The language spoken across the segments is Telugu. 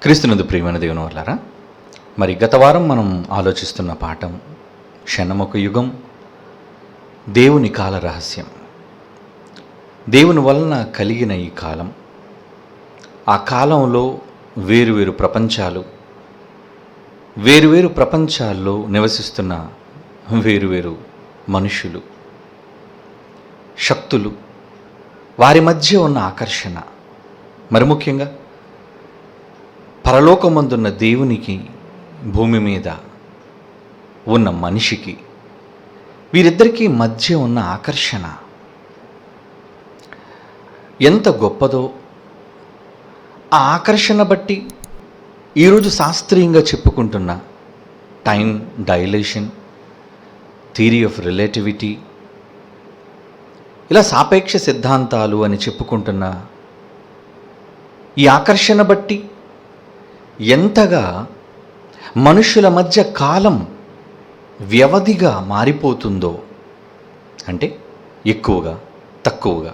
క్రీస్తునందు ప్రియమైన దేవుని వల్లారా, మరి గత వారం మనం ఆలోచిస్తున్న పాఠం క్షణమొక యుగం, దేవుని కాల రహస్యం. దేవుని వలన కలిగిన ఈ కాలం, ఆ కాలంలో వేరువేరు ప్రపంచాలు, వేరువేరు ప్రపంచాల్లో నివసిస్తున్న వేరువేరు మనుషులు, శక్తులు, వారి మధ్య ఉన్న ఆకర్షణ, మరి ముఖ్యంగా పరలోకమందున్న దేవునికి, భూమి మీద ఉన్న మనిషికి, వీరిద్దరికీ మధ్య ఉన్న ఆకర్షణ ఎంత గొప్పదో, ఆ ఆకర్షణ బట్టి ఈరోజు శాస్త్రీయంగా చెప్పుకుంటున్న time dilation, theory of relativity, ఇలా సాపేక్ష సిద్ధాంతాలు అని చెప్పుకుంటున్న ఈ ఆకర్షణ బట్టి ఎంతగా మనుషుల మధ్య కాలం వ్యవధిగా మారిపోతుందో, అంటే ఎక్కువగా తక్కువగా,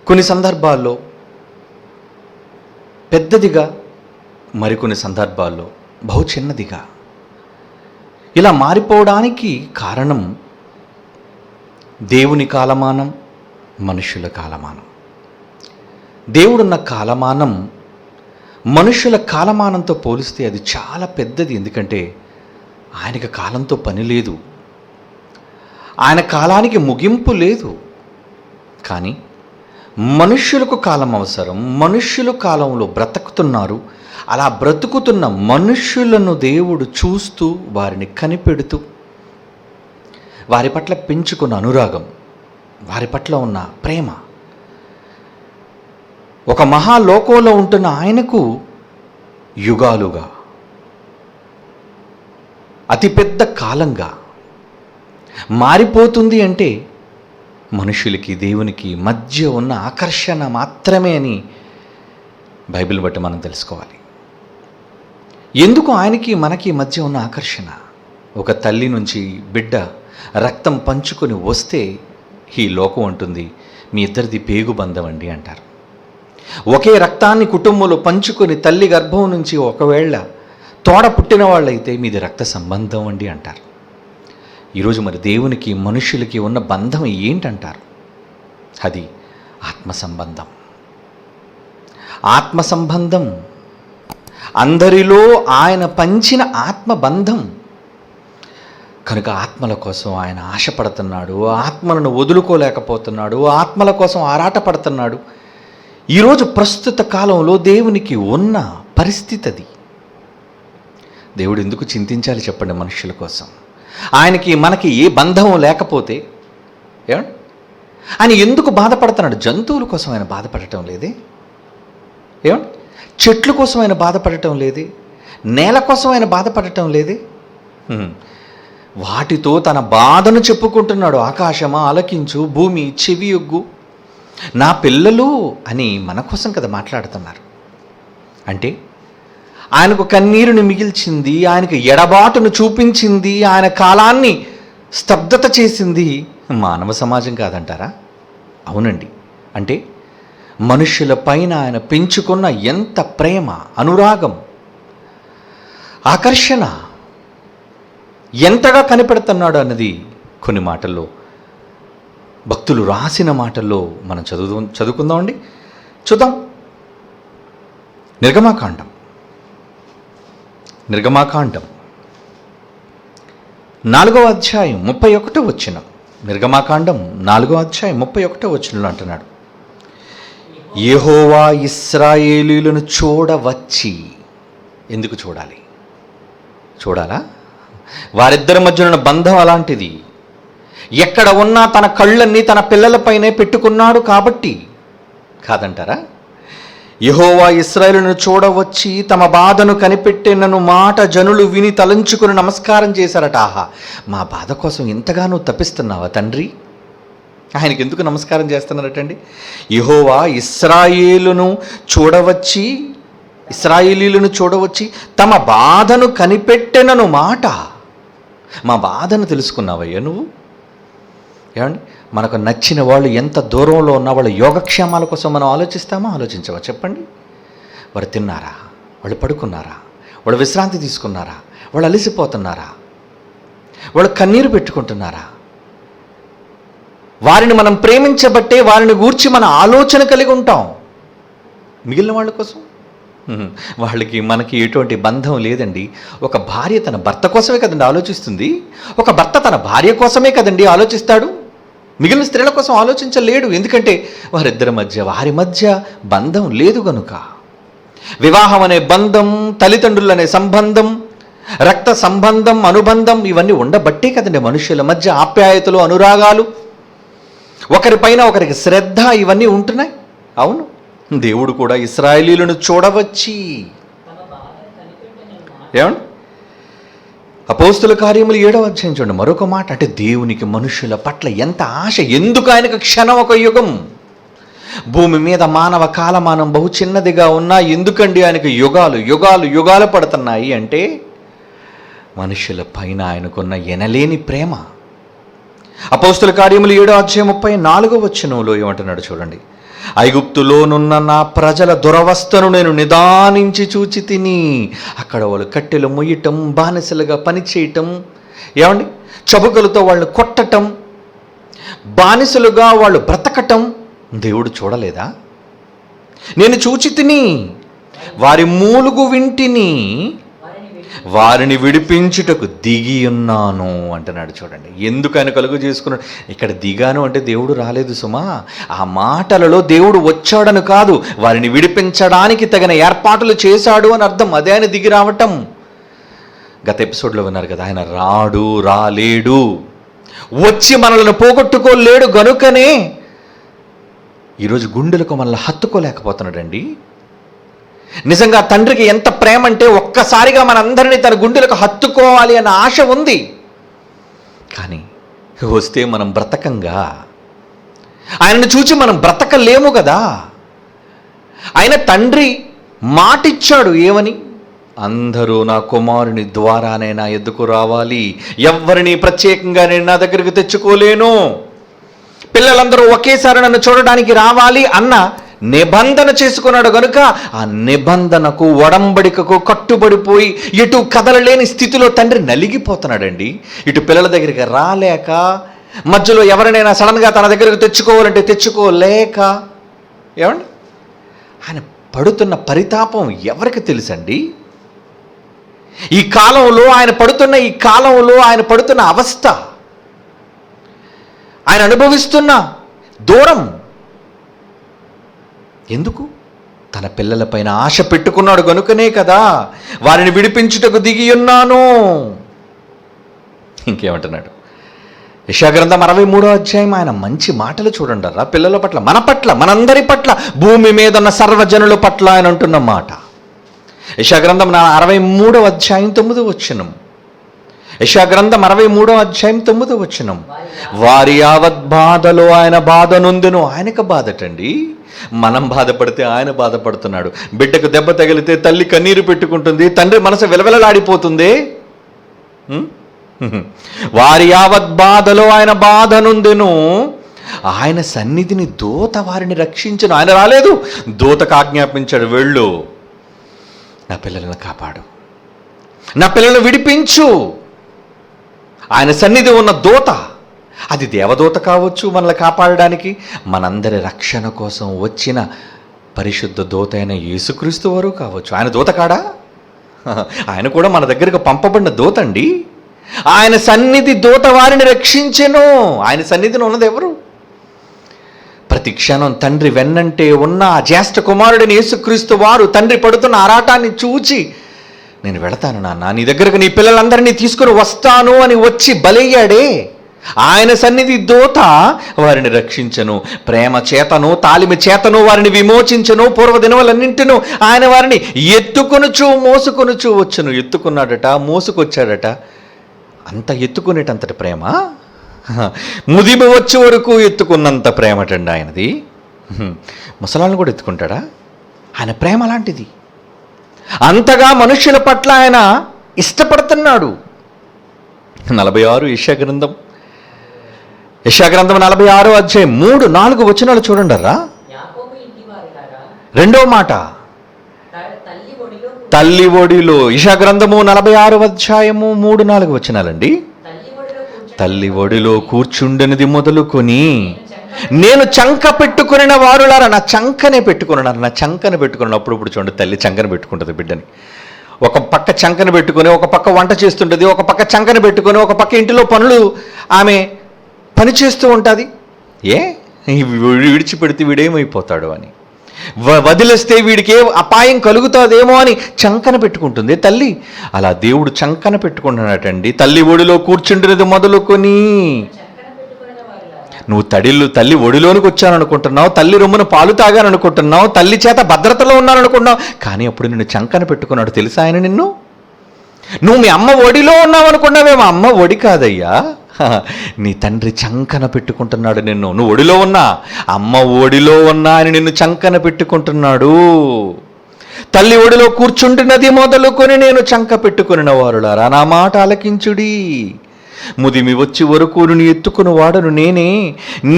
కొన్ని సందర్భాల్లో పెద్దదిగా, మరికొన్ని సందర్భాల్లో బహు చిన్నదిగా, ఇలా మారిపోవడానికి కారణం దేవుని కాలమానం, మనుషుల కాలమానం. దేవుడున్న కాలమానం మనుషుల కాలమానంతో పోలిస్తే అది చాలా పెద్దది. ఎందుకంటే ఆయనకు కాలంతో పని లేదు, ఆయన కాలానికి ముగింపు లేదు. కానీ మనుష్యులకు కాలం అవసరం, మనుష్యులు కాలంలో బ్రతుకుతున్నారు. అలా బ్రతుకుతున్న మనుష్యులను దేవుడు చూస్తూ, వారిని కనిపెడుతూ, వారి పట్ల పెంచుకున్న అనురాగం, వారి పట్ల ఉన్న ప్రేమ, ఒక మహాలోకంలో ఉంటున్న ఆయనకు యుగాలుగా, అతిపెద్ద కాలంగా మారిపోతుంది. అంటే మనుషులకి దేవునికి మధ్య ఉన్న ఆకర్షణ మాత్రమే అని బైబిల్ బట్టి మనం తెలుసుకోవాలి. ఎందుకు ఆయనకి మనకి మధ్య ఉన్న ఆకర్షణ? ఒక తల్లి నుంచి బిడ్డ రక్తం పంచుకొని వస్తే ఈ లోకం ఉంటుంది, మీ ఇద్దరిది పేగు బంధం అండి అంటారు. ఒకే రక్తాన్ని కుటుంబంలో పంచుకొని తల్లి గర్భం నుంచి ఒకవేళ తోడ పుట్టిన వాళ్ళైతే మీది రక్త సంబంధం అండి అంటారు. ఈరోజు మరి దేవునికి మనుషులకి ఉన్న బంధం ఏంటంటారు? అది ఆత్మ సంబంధం. ఆత్మ సంబంధం, అందరిలో ఆయన పంచిన ఆత్మ బంధం. కనుక ఆత్మల కోసం ఆయన ఆశపడుతున్నాడు, ఆత్మలను వదులుకోలేకపోతున్నాడు, ఆత్మల కోసం ఆరాటపడుతున్నాడు. ఈరోజు ప్రస్తుత కాలంలో దేవునికి ఉన్న పరిస్థితి అది. దేవుడు ఎందుకు చింతించాలి చెప్పండి మనుషుల కోసం? ఆయనకి మనకి ఏ బంధం లేకపోతే ఏమండి ఆయన ఎందుకు బాధపడుతున్నాడు? జంతువుల కోసం ఆయన బాధపడటం లేదే, ఏమండి చెట్ల కోసం ఆయన బాధపడటం లేదే, నేల కోసం ఆయన బాధపడటం లేదే. వాటితో తన బాధను చెప్పుకుంటున్నాడు. ఆకాశమా ఆలకించు, భూమి చెవియొగ్గు, నా పిల్లలు అని మన కోసం కదా మాట్లాడుతున్నారు. అంటే ఆయనకు కన్నీరుని మిగిల్చింది, ఆయనకు ఎడబాటును చూపించింది, ఆయన కాలాన్ని స్తబ్దత చేసింది మానవ సమాజం కాదంటారా? అవునండి. అంటే మనుషుల పైన ఆయన పెంచుకున్న ఎంత ప్రేమ, అనురాగం, ఆకర్షణ ఎంతగా కనిపెడుతున్నాడు అన్నది కొన్ని మాటల్లో, భక్తులు రాసిన మాటల్లో మనం చదువుకుందామండి. చూద్దాం. నిర్గమాకాండం 4వ అధ్యాయం 31వ వచనం. నిర్గమాకాండం 4వ అధ్యాయం 31వ వచనంలో అంటున్నాడు, యెహోవా ఇశ్రాయేలీయులను చూడవచ్చి. ఎందుకు చూడాలి? చూడాలా? వారిద్దరి మధ్య ఉన్న బంధం అలాంటిది. ఎక్కడ ఉన్నా తన కళ్ళన్నీ తన పిల్లలపైనే పెట్టుకున్నాడు కాబట్టి కాదంటారా? యెహోవా ఇశ్రాయేలును చూడవచ్చి తమ బాధను కనిపెట్టెనను మాట జనులు విని తలంచుకుని నమస్కారం చేశారట. ఆహా, మా బాధ కోసం ఇంతగానో తప్పిస్తున్నావా తండ్రి? ఆయనకి ఎందుకు నమస్కారం చేస్తున్నారటండి? యెహోవా ఇశ్రాయేలును చూడవచ్చి, ఇశ్రాయేలీయులను చూడవచ్చి తమ బాధను కనిపెట్టెనను మాట. మా బాధను తెలుసుకున్నావయ్యా నువ్వు? ఏమండి, మనకు నచ్చిన వాళ్ళు ఎంత దూరంలో ఉన్న వాళ్ళ యోగక్షేమాల కోసం మనం ఆలోచిస్తామా? ఆలోచించవా చెప్పండి? వారు తిన్నారా, వాళ్ళు పడుకున్నారా? వాళ్ళు విశ్రాంతి తీసుకున్నారా? వాళ్ళు అలసిపోతున్నారా? వాళ్ళు కన్నీరు పెట్టుకుంటున్నారా? వారిని మనం ప్రేమించబట్టే వారిని గూర్చి మన ఆలోచన కలిగి ఉంటాం. మిగిలిన వాళ్ళ కోసం వాళ్ళకి మనకి ఎటువంటి బంధం లేదండి. ఒక భార్య తన భర్త కోసమే కదండి ఆలోచిస్తుంది. ఒక భర్త తన భార్య కోసమే కదండి ఆలోచిస్తాడు. మిగిలిన స్త్రీల కోసం ఆలోచించలేడు. ఎందుకంటే వారి మధ్య బంధం లేదు గనుక. వివాహం అనే బంధం, తల్లిదండ్రులు అనే సంబంధం, రక్త సంబంధం, అనుబంధం ఇవన్నీ ఉండబట్టే కదండి మనుషుల మధ్య ఆప్యాయతలు, అనురాగాలు, ఒకరిపైన ఒకరికి శ్రద్ధ ఇవన్నీ ఉంటున్నాయి. అవును, దేవుడు కూడా ఇశ్రాయేలీయులను చూడవచ్చి ఏమండి అపోస్తుల కార్యములు 7వ అధ్యాయం చూడండి మరొక మాట. అంటే దేవునికి మనుషుల పట్ల ఎంత ఆశ! ఎందుకు ఆయనకు క్షణం ఒక యుగం. భూమి మీద మానవ కాలమానం బహు చిన్నదిగా ఉన్నా ఎందుకండి ఆయనకు యుగాలు యుగాలు యుగాలు పడుతున్నాయి అంటే మనుషుల పైన ఆయనకున్న ఎనలేని ప్రేమ. అపోస్తుల కార్యములు 7వ అధ్యాయం 34వ వచనంలో ఏమంటున్నాడు చూడండి. ఐగుప్తులోనున్న నా ప్రజల దురవస్థను నేను నిదానించి చూచి తిని. అక్కడ వాళ్ళు కట్టెలు మొయ్యటం, బానిసలుగా పనిచేయటం, ఏమండి చబుకలతో వాళ్ళని కొట్టటం, బానిసలుగా వాళ్ళు బ్రతకటం దేవుడు చూడలేదా? నేను చూచి తిని వారి మూలుగు వింటిని, వారిని విడిపించుటకు దిగి ఉన్నాను అంటున్నాడు చూడండి. ఎందుకు ఆయన కలుగు చేసుకున్నాడు? ఇక్కడ దిగాను అంటే దేవుడు రాలేదు సుమా. ఆ మాటలలో దేవుడు వచ్చాడని కాదు, వారిని విడిపించడానికి తగిన ఏర్పాట్లు చేశాడు అని అర్థం. అదే ఆయన దిగి రావటం. గత ఎపిసోడ్లో విన్నారు కదా, ఆయన రాలేడు, వచ్చి మనల్ని పోగొట్టుకోలేడు గనుకనే ఈరోజు గుండెలకు మనల్ని హత్తుకోలేకపోతున్నాడండి. నిజంగా తండ్రికి ఎంత ప్రేమ అంటే ఒక్కసారిగా మనందరినీ తన గుండెలకు హత్తుకోవాలి అన్న ఆశ ఉంది. కానీ వస్తే మనం బ్రతకంగా, ఆయనను చూచి మనం బ్రతకలేము కదా. ఆయన తండ్రి మాటిచ్చాడు ఏమని? అందరూ నా కుమారుని ద్వారానే నా ఎద్దుకు రావాలి, ఎవ్వరిని ప్రత్యేకంగా నేను నా దగ్గరికి తెచ్చుకోలేను, పిల్లలందరూ ఒకేసారి నన్ను చూడడానికి రావాలి అన్న నిబంధన చేసుకున్నాడు గనుక ఆ నిబంధనకు, ఒడంబడికకు కట్టుబడిపోయి ఎటు కదలలేని స్థితిలో తండ్రి నలిగిపోతున్నాడండి. ఇటు పిల్లల దగ్గరికి రాలేక, మధ్యలో ఎవరినైనా సడన్గా తన దగ్గరకు తెచ్చుకోవాలంటే తెచ్చుకోలేక, ఏమండి ఆయన పడుతున్న పరితాపం ఎవరికి తెలుసండి? ఈ కాలంలో ఆయన పడుతున్న అవస్థ, ఆయన అనుభవిస్తున్న దూరం ఎందుకు? తన పిల్లలపైన ఆశ పెట్టుకున్నాడు గనుకనే కదా వారిని విడిపించుటకు దిగి ఉన్నాను. ఇంకేమంటున్నాడు? యెషయా గ్రంథం 63వ అధ్యాయం ఆయన మంచి మాటలు చూడండి. పిల్లల పట్ల, మన పట్ల, మనందరి పట్ల, భూమి మీద ఉన్న సర్వజనుల పట్ల ఆయన అంటున్న మాట. యెషయా గ్రంథం 63వ అధ్యాయం 9వ వచనం. యెషయా గ్రంథం 63వ అధ్యాయం 9వ వచనం. వారి యావత్ బాధలో ఆయన బాధ నొందెను. ఆయనకు బాధటండి. మనం బాధపడితే ఆయన బాధపడుతున్నాడు. బిడ్డకు దెబ్బ తగిలితే తల్లి కన్నీరు పెట్టుకుంటుంది, తండ్రి మనసు వెలవెలలాడిపోతుంది. వారి యావత్ బాధలో ఆయన బాధ నొందెను. ఆయన సన్నిధిని దూత వారిని రక్షించను. ఆయన రాలేదు, దూతకు ఆజ్ఞాపించాడు, వెళ్ళు నా పిల్లలను కాపాడు, నా పిల్లలను విడిపించు. ఆయన సన్నిధి ఉన్న దూత, అది దేవదూత కావచ్చు మనల్ని కాపాడడానికి, మనందరి రక్షణ కోసం వచ్చిన పరిశుద్ధ దూత అయిన యేసుక్రీస్తు వారు కావచ్చు. ఆయన దూత కాడా? ఆయన కూడా మన దగ్గరకు పంపబడిన దూత అండి. ఆయన సన్నిధి దూత వారిని రక్షించెను. ఆయన సన్నిధిని ఉన్నది ఎవరు? ప్రతి క్షణం తండ్రి వెన్నంటే ఉన్న జ్యేష్ఠ కుమారుడిని యేసుక్రీస్తు వారు తండ్రి పడుతున్న ఆరాటాన్ని చూచి, నేను వెళతాను నాన్న, నీ దగ్గరకు నీ పిల్లలందరినీ తీసుకుని వస్తాను అని వచ్చి బలయ్యాడే, ఆయన సన్నిధి దూత వారిని రక్షించను. ప్రేమ చేతను, తాలిమి చేతను వారిని విమోచించను. పూర్వదినములన్నింటిను ఆయన వారిని ఎత్తుకొనుచు మోసుకొనుచు వచ్చును. ఎత్తుకున్నాడట, మోసుకొచ్చాడట. అంత ఎత్తుకునేటంతటి ప్రేమ, ముదిమి వచ్చే వరకు ఎత్తుకున్నంత ప్రేమటండి ఆయనది. ముసలాళ్ళని కూడా ఎత్తుకుంటాడా? ఆయన ప్రేమ అలాంటిది. అంతగా మనుష్యుల పట్ల ఆయన ఇష్టపడుతున్నాడు. 46 యెషయా గ్రంథం 46వ అధ్యాయం 3-4 వచనాలు చూడండి. రెండో మాట, తల్లి ఒడిలో, యెషయా గ్రంథము 46వ అధ్యాయము 3-4 వచనాలండి. తల్లి ఒడిలో కూర్చుండనిది మొదలుకొని నేను చంక పెట్టుకున్న వారులారా, నా చంకనే పెట్టుకున్నారు, నా చంకన పెట్టుకున్నాను. అప్పుడు చూడండి, తల్లి చంకన పెట్టుకుంటుంది బిడ్డని. ఒక పక్క చంకన పెట్టుకొని, ఒక పక్క వంట చేస్తుంటుంది, ఒక పక్క చంకన పెట్టుకొని, ఒక పక్క ఇంటిలో పనులు ఆమె పని చేస్తూ ఉంటుంది. విడిచిపెడితే వీడేమైపోతాడు అని, వదిలేస్తే వీడికి ఏ అపాయం కలుగుతుందేమో అని చంకన పెట్టుకుంటుంది తల్లి. అలా దేవుడు చంకన పెట్టుకుంటున్నాటండి. తల్లి ఒడిలో కూర్చుంటున్నది మొదలుకొని, నువ్వు తల్లి ఒడిలోనికి వచ్చాననుకుంటున్నావు, తల్లి రొమ్మున పాలు తాగాననుకుంటున్నావు, తల్లి చేత భద్రతలో ఉన్నాననుకుంటున్నావు, కానీ అప్పుడు నిన్ను చంకన పెట్టుకున్నాడు. తెలుసా ఆయన నిన్ను? నువ్వు మీ అమ్మ ఒడిలో ఉన్నావు అనుకున్నావేమో, అమ్మ ఒడి కాదయ్యా, నీ తండ్రి చంకన పెట్టుకుంటున్నాడు నిన్ను. నువ్వు ఒడిలో ఉన్నా, అమ్మ ఒడిలో ఉన్నా అని నిన్ను చంకన పెట్టుకుంటున్నాడు. తల్లి ఒడిలో కూర్చుంటున్నది మొదలుకొని నేను చంక పెట్టుకున్న వారులారా నా మాట ఆలకించుడి. ముదిమి వచ్చి వరకు నీ ఎత్తుకుని వాడును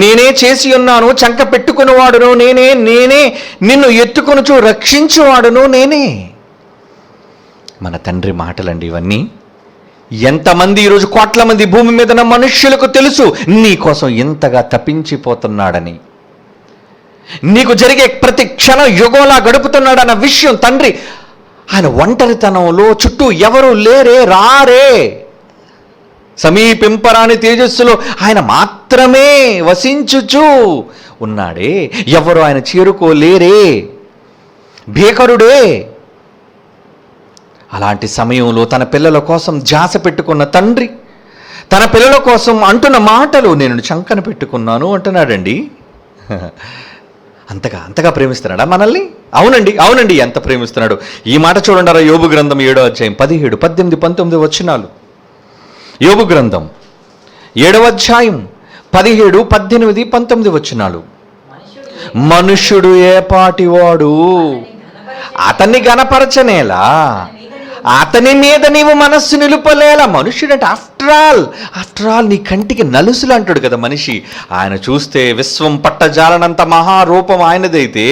నేనే చేసి ఉన్నాను, చంక పెట్టుకుని వాడును నేనే నిన్ను ఎత్తుకొనుచు రక్షించువాడును నేనే. మన తండ్రి మాటలండి ఇవన్నీ. ఎంతమంది ఈరోజు కోట్ల మంది భూమి మీద ఉన్న మనుష్యులకు తెలుసు నీ కోసం ఎంతగా తప్పించిపోతున్నాడని, నీకు జరిగే ప్రతి క్షణం యుగంలా గడుపుతున్నాడన్న విషయం తండ్రి ఆయన ఒంటరితనంలో చుట్టూ ఎవరు లేరే, రారే, సమీపింపరాని తేజస్సులో ఆయన మాత్రమే వసించుచు ఉన్నాడే, ఎవరు ఆయన చేరుకోలేరే, భీకరుడే. అలాంటి సమయంలో తన పిల్లల కోసం ధ్యాస పెట్టుకున్న తండ్రి తన పిల్లల కోసం అంటున్న మాటలు, నేను చంకన పెట్టుకున్నాను అంటున్నాడండి. అంతగా ప్రేమిస్తున్నాడా మనల్ని? అవునండి ఎంత ప్రేమిస్తున్నాడు. ఈ మాట చూడండి, యోబు గ్రంథం 7వ అధ్యాయం 17, 18, 19 వచనాలు. యోబు గ్రంథం 7వ అధ్యాయం 17, 18, 19 వచనాలు. మనుష్యుడు ఏపాటివాడు, అతన్ని గణపరచనేలా, అతని మీద నీవు మనస్సు నిలుపలేలా. మనుష్యుడంటే ఆఫ్టర్ ఆల్ నీ కంటికి నలుసులు అంటాడు కదా మనిషి. ఆయన చూస్తే విశ్వం పట్టజాలనంత మహారూపం ఆయనదైతే,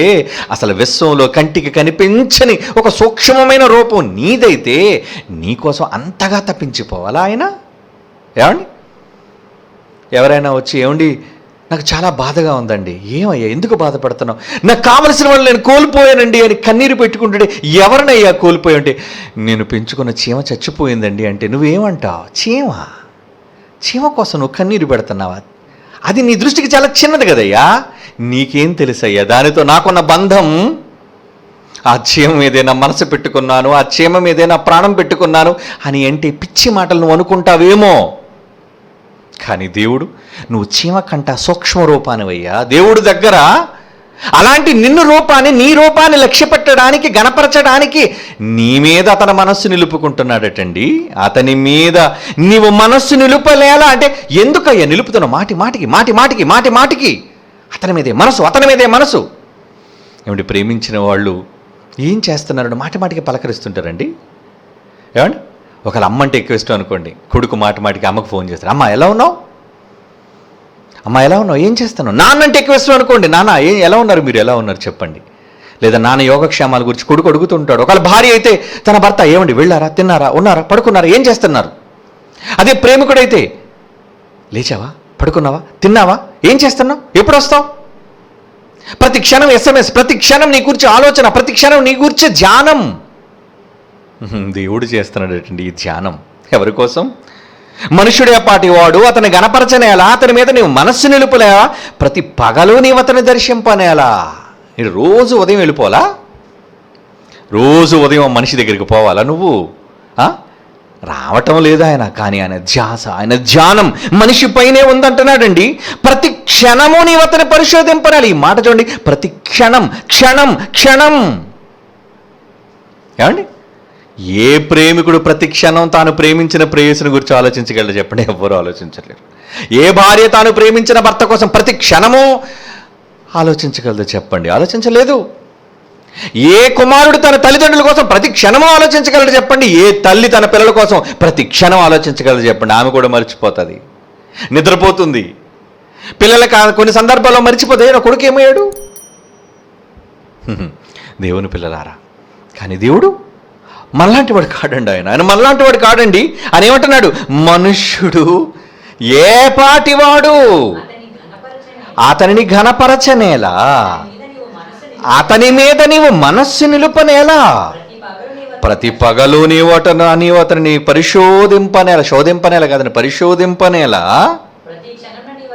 అసలు విశ్వంలో కంటికి కనిపించని ఒక సూక్ష్మమైన రూపం నీదైతే, నీకోసం అంతగా తప్పించిపోవాలా ఆయన? ఏమండి, ఎవరైనా వచ్చి ఏమండి నాకు చాలా బాధగా ఉందండి, ఏమయ్యా ఎందుకు బాధపడుతున్నావు, నాకు కావలసిన వాళ్ళు నేను కోల్పోయానండి అని కన్నీరు పెట్టుకుంటుంటే, ఎవరినయ్యా కోల్పోయి అంటే, నేను పెంచుకున్న చీమ చచ్చిపోయిందండి అంటే నువ్వేమంటావు? చీమ కోసం నువ్వు కన్నీరు పెడుతున్నావా? అది నీ దృష్టికి చాలా చిన్నది కదయ్యా, నీకేం తెలుసయ్యా దానితో నాకున్న బంధం. ఆ చీమ మీదే నా మనసు పెట్టుకున్నాను, ఆ చీమ మీదే నా ప్రాణం పెట్టుకున్నాను అని అంటే పిచ్చి మాటలు నువ్వు అనుకుంటావేమో. కానీ దేవుడు, నువ్వు చీమ కంట సూక్ష్మ రూపానివయ్యా. దేవుడు దగ్గర అలాంటి నీ రూపాన్ని లక్ష్య పెట్టడానికి, గణపరచడానికి నీ మీద అతని మనస్సు నిలుపుకుంటున్నాడటండి. అతని మీద నీవు మనస్సు నిలుపలేలా అంటే, ఎందుకయ్యా నిలుపుతున్నావు? మాటికి అతని మీదే మనసు. ఏమంటే, ప్రేమించిన వాళ్ళు ఏం చేస్తున్నారంటే మాటికి పలకరిస్తుంటారండి. ఏమండి, ఒకళ్ళ అమ్మంటే ఎక్కువ ఇష్టం అనుకోండి, కొడుకు మాటికి అమ్మకు ఫోన్ చేస్తారు, అమ్మ ఎలా ఉన్నావు, ఏం చేస్తున్నావు? నాన్నంటే ఎక్కువ ఇష్టం అనుకోండి, నాన్న ఎలా ఉన్నారు, మీరు ఎలా ఉన్నారు చెప్పండి. లేదా నాన్న యోగక్షేమాల గురించి కొడుకు అడుగుతుంటాడు. ఒకళ్ళ భార్య అయితే తన భర్త, ఏమండి వెళ్ళారా, తిన్నారా, ఉన్నారా, పడుకున్నారా, ఏం చేస్తున్నారు? అదే ప్రేమికుడైతే, లేచావా, పడుకున్నావా, తిన్నావా, ఏం చేస్తున్నావు, ఎప్పుడు వస్తావు? ప్రతి క్షణం SMS, ప్రతి క్షణం నీ గురించి ఆలోచన, ప్రతి క్షణం నీ గురించి ధ్యానం. దేవుడు చేస్తున్నాడటండి ఈ ధ్యానం. ఎవరి కోసం? మనుష్యుడే పాటివాడు, అతని గణపరచనేలా, అతని మీద నీవు మనస్సు నిలుపులేవా, ప్రతి పగలు నీవు అతని దర్శింపనేలా. నేను రోజు ఉదయం వెళ్ళిపోవాలా? రోజు ఉదయం మనిషి దగ్గరికి పోవాలా నువ్వు? రావటం లేదు ఆయన, కానీ ఆయన ధ్యాస, ఆయన ధ్యానం మనిషి పైనే ఉందంటున్నాడండి. ప్రతి క్షణము నీవు అతని పరిశోధింపనాలి. ఈ మాట చూడండి, ప్రతి క్షణం. ఏమండి, ఏ ప్రేమికుడు ప్రతి క్షణం తాను ప్రేమించిన ప్రేయసుని గురించి ఆలోచించగలరు చెప్పండి? ఎవ్వరూ ఆలోచించలేరు. ఏ భార్య తాను ప్రేమించిన భర్త కోసం ప్రతి క్షణము ఆలోచించగలదు చెప్పండి? ఆలోచించలేదు. ఏ కుమారుడు తన తల్లిదండ్రుల కోసం ప్రతి క్షణము ఆలోచించగలడు చెప్పండి? ఏ తల్లి తన పిల్లల కోసం ప్రతి క్షణం ఆలోచించగలదు చెప్పండి? ఆమె కూడా మర్చిపోతుంది, నిద్రపోతుంది. పిల్లలకి కొన్ని సందర్భాల్లో మర్చిపోతే నా కొడుకు ఏమయ్యాడు? దేవుని పిల్లలారా, కానీ దేవుడు మనలాంటి వాడు కాడండి ఆయన మనలాంటి వాడు కాడండి. ఆయన ఏమంటున్నాడు? మనుష్యుడు ఏ పాటివాడు అతనిని ఘనపరచనేలా, అతని మీద నీవు మనస్సు నిలుపనేలా, ప్రతి పగలు నీవు అతనిని పరిశోధింపనేలా, శోధింపనేలా కాదని పరిశోధింపనేలా, ప్రతి క్షణము నీవు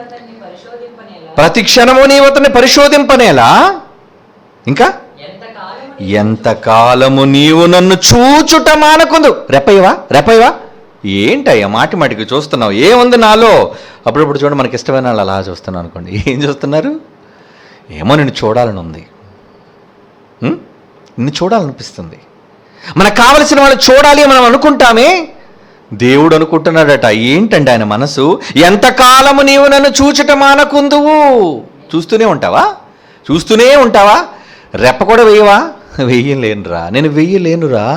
అతన్ని పరిశోధింపనేలా, ఇంకా ఎంతకాలము నీవు నన్ను చూచుట మానకుందు. రెప్పయ్యవా ఏంటయ్యా మాటికి చూస్తున్నావు, ఏముంది నాలో? అప్పుడప్పుడు చూడండి, మనకి ఇష్టమైన వాళ్ళు అలా చూస్తున్నాం అనుకోండి, ఏం చూస్తున్నారు? ఏమో నిన్ను చూడాలని ఉంది, నిన్ను చూడాలనిపిస్తుంది, మనకు కావలసిన వాళ్ళు చూడాలి మనం అనుకుంటామే. దేవుడు అనుకుంటున్నాడట, ఏంటండి ఆయన మనసు? ఎంతకాలము నీవు నన్ను చూచుట మానకుందువు. చూస్తూనే ఉంటావా? రెప్ప కూడా వెయ్యలేనురా, నేను వెయ్యలేనురా.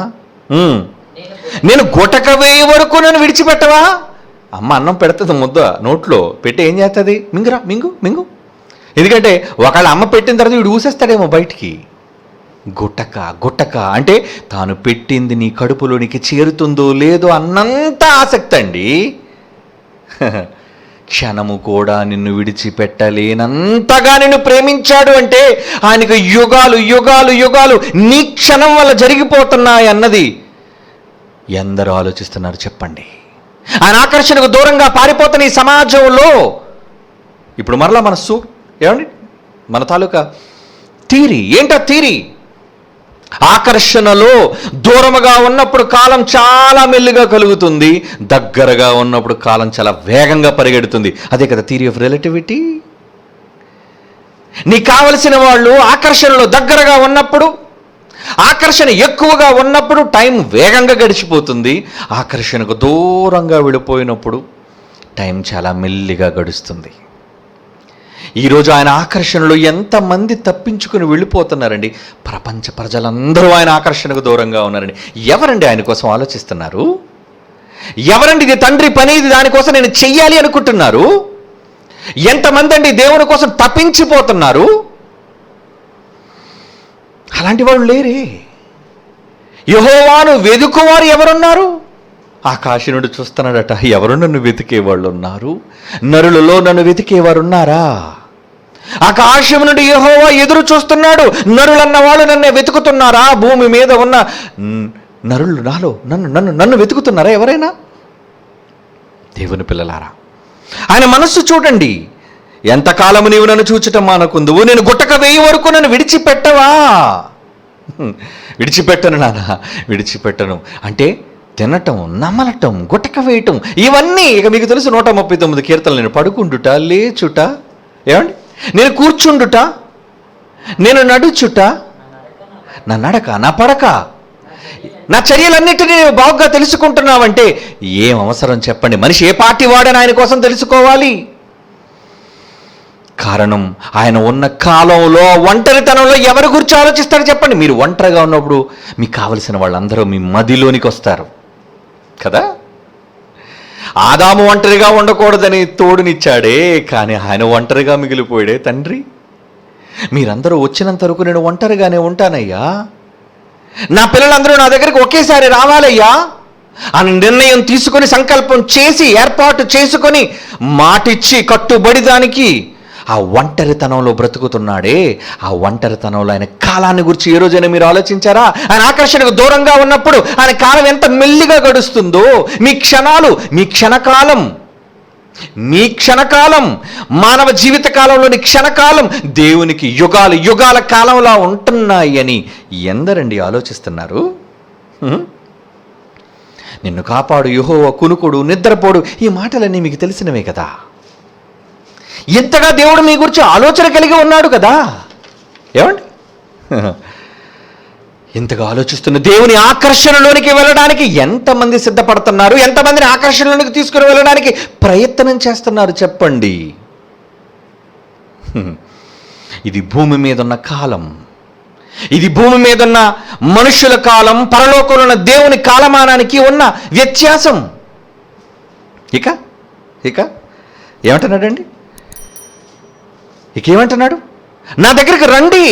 నేను గుటక వేయ వరకు నన్ను విడిచిపెట్టవా? అమ్మ అన్నం పెడుతుంది, ముద్ద నోట్లో పెట్టి ఏం చేస్తుంది? మింగురా, మింగు. ఎందుకంటే ఒకళ్ళ అమ్మ పెట్టిన తర్వాత వీడు ఊసేస్తాడేమో బయటికి. గుట్టక అంటే తాను పెట్టింది నీ కడుపులోనికి చేరుతుందో లేదో అన్నంత ఆసక్తి అండి. క్షణము కూడా నిన్ను విడిచిపెట్టలేనంతగా నిన్ను ప్రేమించాడు అంటే ఆయనకు యుగాలు నీ క్షణం వల్ల జరిగిపోతున్నాయి అన్నది ఎందరూ ఆలోచిస్తున్నారు చెప్పండి? ఆయన ఆకర్షణకు దూరంగా పారిపోతున్న ఈ సమాజంలో ఇప్పుడు మరలా ఏమండి మన తాలూకా థీరీ ఏంటో థీరీ, ఆకర్షణలో దూరముగా ఉన్నప్పుడు కాలం చాలా మెల్లిగా కలుగుతుంది, దగ్గరగా ఉన్నప్పుడు కాలం చాలా వేగంగా పరిగెడుతుంది. అదే కదా థియరీ ఆఫ్ రిలేటివిటీ. నీకు కావలసిన వాళ్ళు ఆకర్షణలో దగ్గరగా ఉన్నప్పుడు, ఆకర్షణ ఎక్కువగా ఉన్నప్పుడు టైం వేగంగా గడిచిపోతుంది, ఆకర్షణకు దూరంగా వెళ్ళిపోయినప్పుడు టైం చాలా మెల్లిగా గడుస్తుంది. ఈరోజు ఆయన ఆకర్షణలో ఎంతమంది తప్పించుకుని వెళ్ళిపోతున్నారండి. ప్రపంచ ప్రజలందరూ ఆయన ఆకర్షణకు దూరంగా ఉన్నారండి. ఎవరండి ఆయన కోసం ఆలోచిస్తున్నారు? ఎవరండి ఇది తండ్రి పని, ఇది దానికోసం నేను చెయ్యాలి అనుకుంటున్నారు? ఎంతమంది అండి దేవుని కోసం తప్పించిపోతున్నారు? అలాంటి వాళ్ళు లేరే. యెహోవాను వెదుకువారు ఎవరున్నారు? ఆకాశనుడు చూస్తున్నాడట, ఎవరు నన్ను వెతికేవాళ్ళు ఉన్నారు? నరులలో నన్ను వెతికేవారు ఉన్నారా? ఆకాశం నుండి యెహోవా ఎదురు చూస్తున్నాడు, నరులన్న వాళ్ళు నన్ను వెతుకుతున్నారా? భూమి మీద ఉన్న నరులు నాలో నన్ను వెతుకుతున్నారా ఎవరైనా? దేవుని పిల్లలారా, ఆయన మనస్సు చూడండి. ఎంతకాలము నీవు నన్ను చూచటం మానకుందువు, నేను గుట్టక వేయి వరకు నన్ను విడిచిపెట్టవా? విడిచిపెట్టను నాన్న, విడిచిపెట్టను అంటే తినటం, నమలటం, గుట్టక వేయటం, ఇవన్నీ ఇక మీకు తెలుసు. 139 కీర్తనలు. నేను పడుకుండుట, లేచుట, ఏమండి, నేను కూర్చుండుట, నేను నడుచుట, నా నడక, నా పడక, నా చర్యలన్నిటినీ బాగా తెలుసుకుంటున్నావంటే ఏం అవసరం చెప్పండి? మనిషి ఏ పార్టీ వాడని ఆయన కోసం తెలుసుకోవాలి. కారణం ఆయన ఉన్న కాలంలో ఒంటరితనంలో ఎవరి గురించి ఆలోచిస్తాడు చెప్పండి? మీరు ఒంటరిగా ఉన్నప్పుడు మీకు కావలసిన వాళ్ళందరూ మీ మదిలోనికి వస్తారు కదా. ఆదాము ఒంటరిగా ఉండకూడదని తోడునిచ్చాడే, కానీ ఆయన ఒంటరిగా మిగిలిపోయాడే తండ్రి. మీరందరూ వచ్చినంత వరకు నేను ఒంటరిగానే ఉంటానయ్యా, నా పిల్లలందరూ నా దగ్గరికి ఒకేసారి రావాలయ్యా అని నిర్ణయం తీసుకొని, సంకల్పం చేసి, ఏర్పాటు చేసుకొని, మాటిచ్చి కట్టుబడి దానికి ఆ ఒంటరితనంలో బ్రతుకుతున్నాడే. ఆ ఒంటరితనంలో ఆయన కాలాన్ని గురించి ఏ రోజైనా మీరు ఆలోచించారా? ఆయన ఆకర్షణకు దూరంగా ఉన్నప్పుడు ఆయన కాలం ఎంత మెల్లిగా గడుస్తుందో. మీ క్షణాలు, మీ క్షణకాలం మానవ జీవిత కాలంలోని క్షణకాలం దేవునికి యుగాల కాలంలా ఉంటున్నాయి అని ఎందరండి ఆలోచిస్తున్నారు? నిన్ను కాపాడు యెహోవా, కునుకుడు, నిద్రపోడు, ఈ మాటలన్నీ మీకు తెలిసినవే కదా. ఎంతగా దేవుడు మీ గురించి ఆలోచన కలిగి ఉన్నాడు కదా. ఏమండి, ఇంతగా ఆలోచిస్తున్న దేవుని ఆకర్షణలోనికి వెళ్ళడానికి ఎంతమంది సిద్ధపడుతున్నారు? ఎంతమందిని ఆకర్షణలోనికి తీసుకుని వెళ్ళడానికి ప్రయత్నం చేస్తున్నారు చెప్పండి? ఇది భూమి మీద ఉన్న కాలం, ఇది భూమి మీద ఉన్న మనుషుల కాలం, పరలోకంలో ఉన్న దేవుని కాలమానానికి ఉన్న వ్యత్యాసం. ఇక ఏమంటున్నాడండి? ఏమంటున్నాడు? నా దగ్గరికి రండి,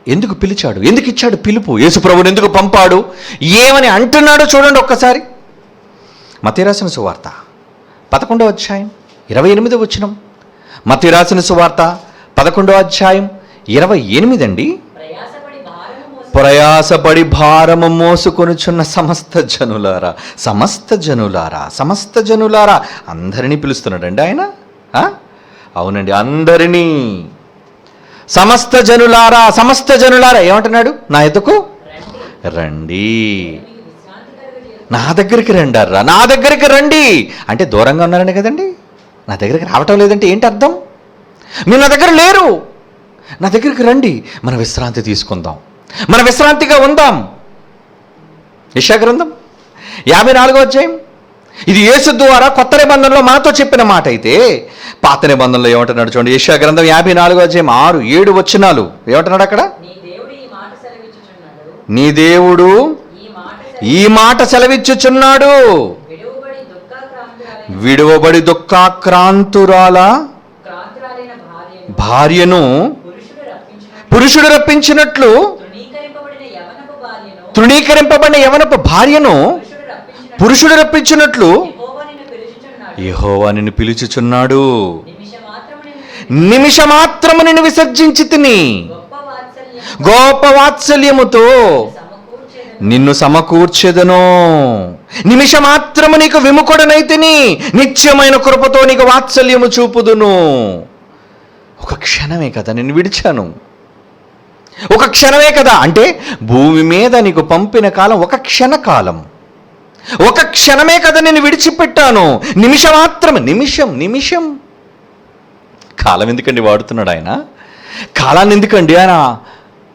ఎందుకు పిలిచాడు? ఎందుకు ఇచ్చాడు పిలుపు? యేసుప్రభుని ఎందుకు పంపాడు? ఏమని అంటున్నాడో చూడండి ఒక్కసారి. మత్తయి రాసిన సువార్త 11వ అధ్యాయం 28వ వచనం. మత్తయి రాసిన సువార్త 11వ అధ్యాయం 28 అండి. ప్రయాసపడి భారము మోసుకొనుచున్న సమస్త జనులారా, సమస్త జనులారా, సమస్త జనులారా, అందరినీ పిలుస్తున్నాడండి ఆయన. అవునండి, అందరినీ. సమస్త జనులారా, సమస్త జనులారా ఏమంటున్నాడు? నా ఎదుకు రండి, నా దగ్గరికి రండారా, నా దగ్గరికి రండి. అంటే దూరంగా ఉన్నారని కదండి. నా దగ్గరికి రావటం లేదంటే ఏంటి అర్థం? మీరు నా దగ్గర లేరు, నా దగ్గరికి రండి, మన విశ్రాంతి తీసుకుందాం, మన విశ్రాంతిగా ఉందాం. యెషయా గ్రంథం 54వ అధ్యాయం. ఇది యేసు ద్వారా కొత్త నిబంధనలో మనతో చెప్పిన మాట అయితే, పాత నిబంధనలో ఏమంటున్నాడు చూడండి. యెషయా గ్రంథం 54వ అధ్యాయం 6-7 వచనాలు ఏమంటున్నాడు అక్కడ? నీ దేవుడు ఈ మాట సెలవిచ్చుచున్నాడు, విడువబడి దుఃఖాక్రాంతురాల భార్యను పురుషుడు రప్పించినట్లు, తృణీకరింపబడిన యవనపు భార్యను పురుషుడు రప్పించినట్లు యెహోవా నిన్ను పిలుచుచున్నాడు. నిమిషమాత్రము నిన్ను విసర్జించి తిని గొప్ప వాత్సల్యముతో నిన్ను సమకూర్చెదను. నిమిషమాత్రము నీకు విముఖుడనైతిని, నిత్యమైన కృపతో నీకు వాత్సల్యము చూపుదును. ఒక క్షణమే కదా నిన్ను విడిచాను, ఒక క్షణమే కదా. అంటే భూమి మీద నీకు పంపిన కాలం ఒక క్షణకాలం, ఒక క్షణమే కదా నేను విడిచిపెట్టాను. నిమిషమాత్రమే, నిమిషం. కాలం ఎందుకండి వాడుతున్నాడు ఆయన? కాలాన్ని ఎందుకండి ఆయన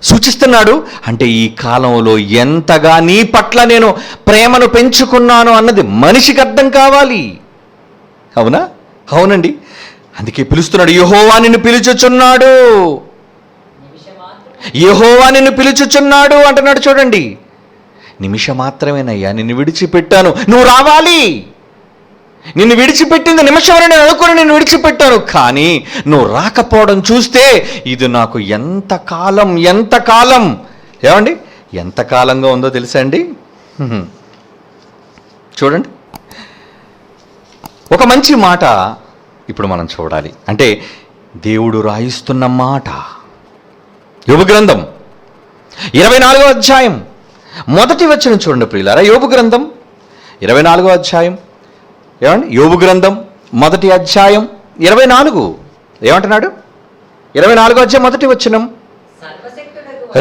సూచిస్తున్నాడు? అంటే ఈ కాలంలో ఎంతగా నీ పట్ల నేను ప్రేమను పెంచుకున్నాను అన్నది మనిషికి అర్థం కావాలి. అవునా? అవునండి, అందుకే పిలుస్తున్నాడు. యెహోవా నిన్ను పిలుచుచున్నాడు, యెహోవా నిన్ను పిలుచుచున్నాడు అంటున్నాడు చూడండి. నిమిషం మాత్రమేనయ్యా నిన్ను విడిచిపెట్టాను, నువ్వు రావాలి. నిన్ను విడిచిపెట్టింది నిమిషం నేను అనుకుని నిన్ను విడిచిపెట్టాను, కానీ నువ్వు రాకపోవడం చూస్తే ఇది నాకు ఎంతకాలం ఏమండి ఎంతకాలంగా ఉందో తెలుసా అండి? చూడండి, ఒక మంచి మాట ఇప్పుడు మనం చూడాలి. అంటే దేవుడు రాయిస్తున్న మాట. యోబు గ్రంథం 24వ అధ్యాయం 1వ వచనం చూడండి ప్రియులారా. యోబు గ్రంథం 24వ అధ్యాయం ఏమండి? యోబు గ్రంథం 1వ అధ్యాయం 24 ఏమంటున్నాడు? 24వ అధ్యాయం 1వ వచనం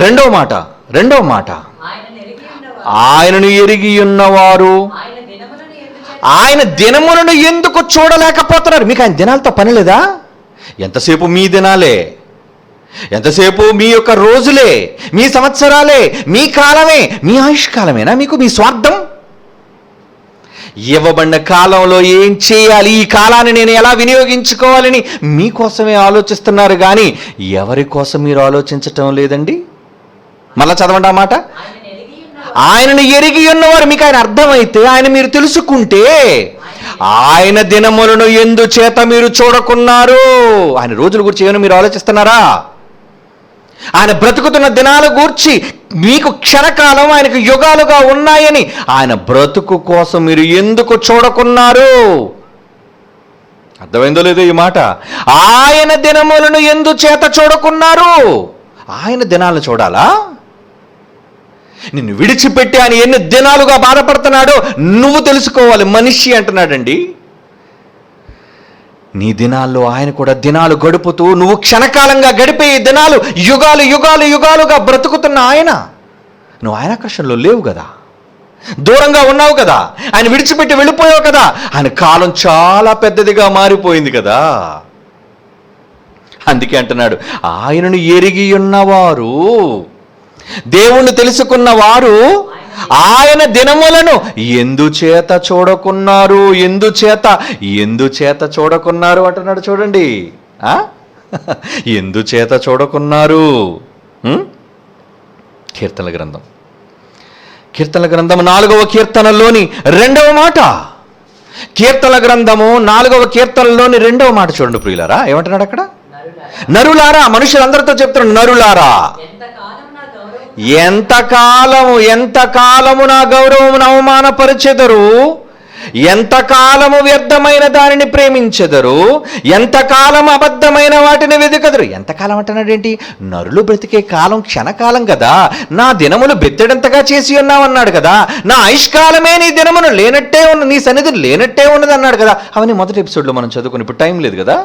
రెండవ మాట ఆయనను ఎరిగి ఉన్నవారు ఆయన దినములను ఎందుకు చూడలేకపోతున్నారు? మీకు ఆయన దినాలతో పని లేదా? ఎంతసేపు మీ దినాలే, ఎంతసేపు మీ యొక్క రోజులే, మీ సంవత్సరాలే, మీ కాలమే, మీ ఆయుష్కాలమేనా మీకు? మీ స్వార్థం. ఇవ్వబడిన కాలంలో ఏం చేయాలి, ఈ కాలాన్ని నేను ఎలా వినియోగించుకోవాలని మీకోసమే ఆలోచిస్తున్నారు, కానీ ఎవరి కోసం మీరు ఆలోచించటం లేదండి. మళ్ళా చదవండి ఆ మాట. ఆయనను ఎరిగి ఉన్నవారు, మీకు ఆయన అర్థమైతే, ఆయన మీరు తెలుసుకుంటే, ఆయన దినములను ఎందుచేత మీరు చూడకున్నారు? ఆయన రోజుల గురించి ఏమైనా మీరు ఆలోచిస్తున్నారా? ఆయన బ్రతుకుతున్న దినాల గూర్చి మీకు క్షణకాలం ఆయనకు యుగాలుగా ఉన్నాయని ఆయన బ్రతుకు కోసం మీరు ఎందుకు చూడకున్నారు? అర్థమైందో లేదో ఈ మాట? ఆయన దినములను ఎందుచేత చూడకున్నారు? ఆయన దినాలను చూడాలా? నిన్ను విడిచిపెట్టి ఆయన ఎన్ని దినాలుగా బాధపడుతున్నాడో నువ్వు తెలుసుకోవాలి. మనిషి అంటున్నాడండి. నీ దినాల్లో ఆయన కూడా దినాలు గడుపుతూ, నువ్వు క్షణకాలంగా గడిపే దినాలు యుగాలుగా బ్రతుకుతున్న ఆయన, నువ్వు ఆయన కష్టంలో లేవు కదా, దూరంగా ఉన్నావు కదా, ఆయన విడిచిపెట్టి వెళ్ళిపోయావు కదా. ఆయన కాలం చాలా పెద్దదిగా మారిపోయింది కదా. అందుకే అంటున్నాడు, ఆయనను ఎరిగి ఉన్నవారు, దేవుణ్ణి తెలుసుకున్న వారు ఆయన దినములను ఎందుచేత చూడకున్నారు? ఎందుచేత చూడకున్నారు అంటున్నాడు చూడండి. ఎందుచేత చూడకున్నారు? కీర్తనల గ్రంథం 4వ కీర్తనలోని 2వ మాట. కీర్తనల గ్రంథము 4వ కీర్తనలోని 2వ మాట చూడండి ప్రియులారా. ఏమంటున్నాడు అక్కడ? నరులారా, మనుషులందరితో చెప్తున్నాడు, నరులారా ఎంతకాలము నా గౌరవమును అవమానపరిచెదరు, ఎంతకాలము వ్యర్థమైన దానిని ప్రేమించెదరు, ఎంతకాలం అబద్ధమైన వాటిని వెతుకెదరు. ఎంతకాలం అంటున్నాడేంటి? నరులు బ్రతికే కాలం క్షణకాలం కదా. నా దినములు బెత్తెడంతగా చేసి ఉన్నావన్నాడు కదా. నా ఆయుష్కాలమే నీ దినమును లేనట్టే ఉన్న, నీ సన్నిధిని లేనట్టే ఉన్నది అన్నాడు కదా. అవన్నీ మొదటి ఎపిసోడ్లో మనం చదువుకుని, ఇప్పుడు టైం లేదు కదా.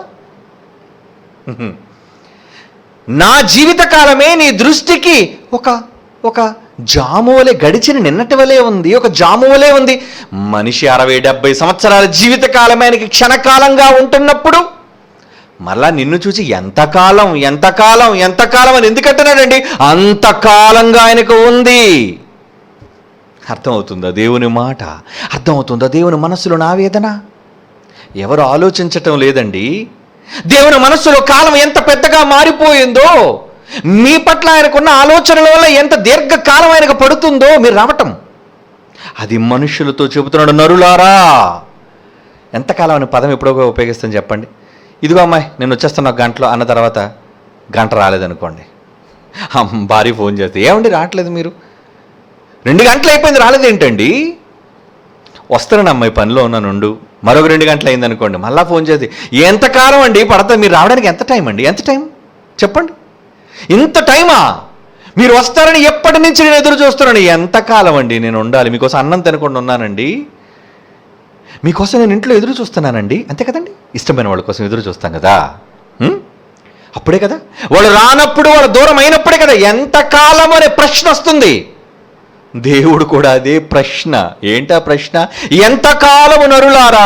నా జీవితకాలమే నీ దృష్టికి ఒక జాము వలె, గడిచిన నిన్నటి వలె ఉంది, ఒక జాము వలె ఉంది. మనిషి 60-70 సంవత్సరాల జీవితకాలమే ఆయనకి క్షణకాలంగా ఉంటున్నప్పుడు మరలా నిన్ను చూసి ఎంతకాలం ఎంతకాలం ఎంతకాలం అని ఎందుకంటున్నాడండి? అంతకాలంగా ఆయనకు ఉంది. అర్థమవుతుందా దేవుని మాట? అర్థమవుతుందా దేవుని మనస్సులో నా వేదన? ఎవరు ఆలోచించటం లేదండి. దేవుని మనస్సులో కాలం ఎంత పెద్దగా మారిపోయిందో, మీ పట్ల ఆయనకున్న ఆలోచనల వల్ల ఎంత దీర్ఘకాలం ఆయనకు పడుతుందో మీరు రావటం. అది మనుషులతో చెబుతున్నాడు. నరులారా, ఎంతకాలం అనే పదం ఎప్పుడో ఉపయోగిస్తాను చెప్పండి. ఇదిగో అమ్మాయి నేను వచ్చేస్తాను 1 గంటలో అన్న తర్వాత గంట రాలేదనుకోండి, భార్య ఫోన్ చేస్తే ఏమండి రావట్లేదు మీరు, 2 గంటలు అయిపోయింది రాలేదేంటండి? వస్తానండి అమ్మాయి పనిలో ఉన్నాను, మరొక 2 గంటలు అయింది అనుకోండి, మళ్ళీ ఫోన్ చేసి ఎంతకాలం అండి పడుతుంది, మీరు రావడానికి ఎంత టైం అండి, ఎంత టైం చెప్పండి, ఇంత టైమా, మీరు వస్తారని ఎప్పటి నుంచి నేను ఎదురు చూస్తున్నాను, ఎంతకాలం అండి నేను ఉండాలి, మీకోసం అన్నం తినకుండా ఉన్నానండి, మీకోసం నేను ఇంట్లో ఎదురు చూస్తున్నానండి, అంతే కదండి. ఇష్టమైన వాళ్ళ కోసం ఎదురు చూస్తాం కదా, అప్పుడే కదా వాళ్ళు రానప్పుడు, వాళ్ళు దూరం అయినప్పుడే కదా ఎంతకాలం అనే ప్రశ్న వస్తుంది. దేవుడు కూడా అదే ప్రశ్న. ఏంటా ప్రశ్న? ఎంతకాలము నరులారా,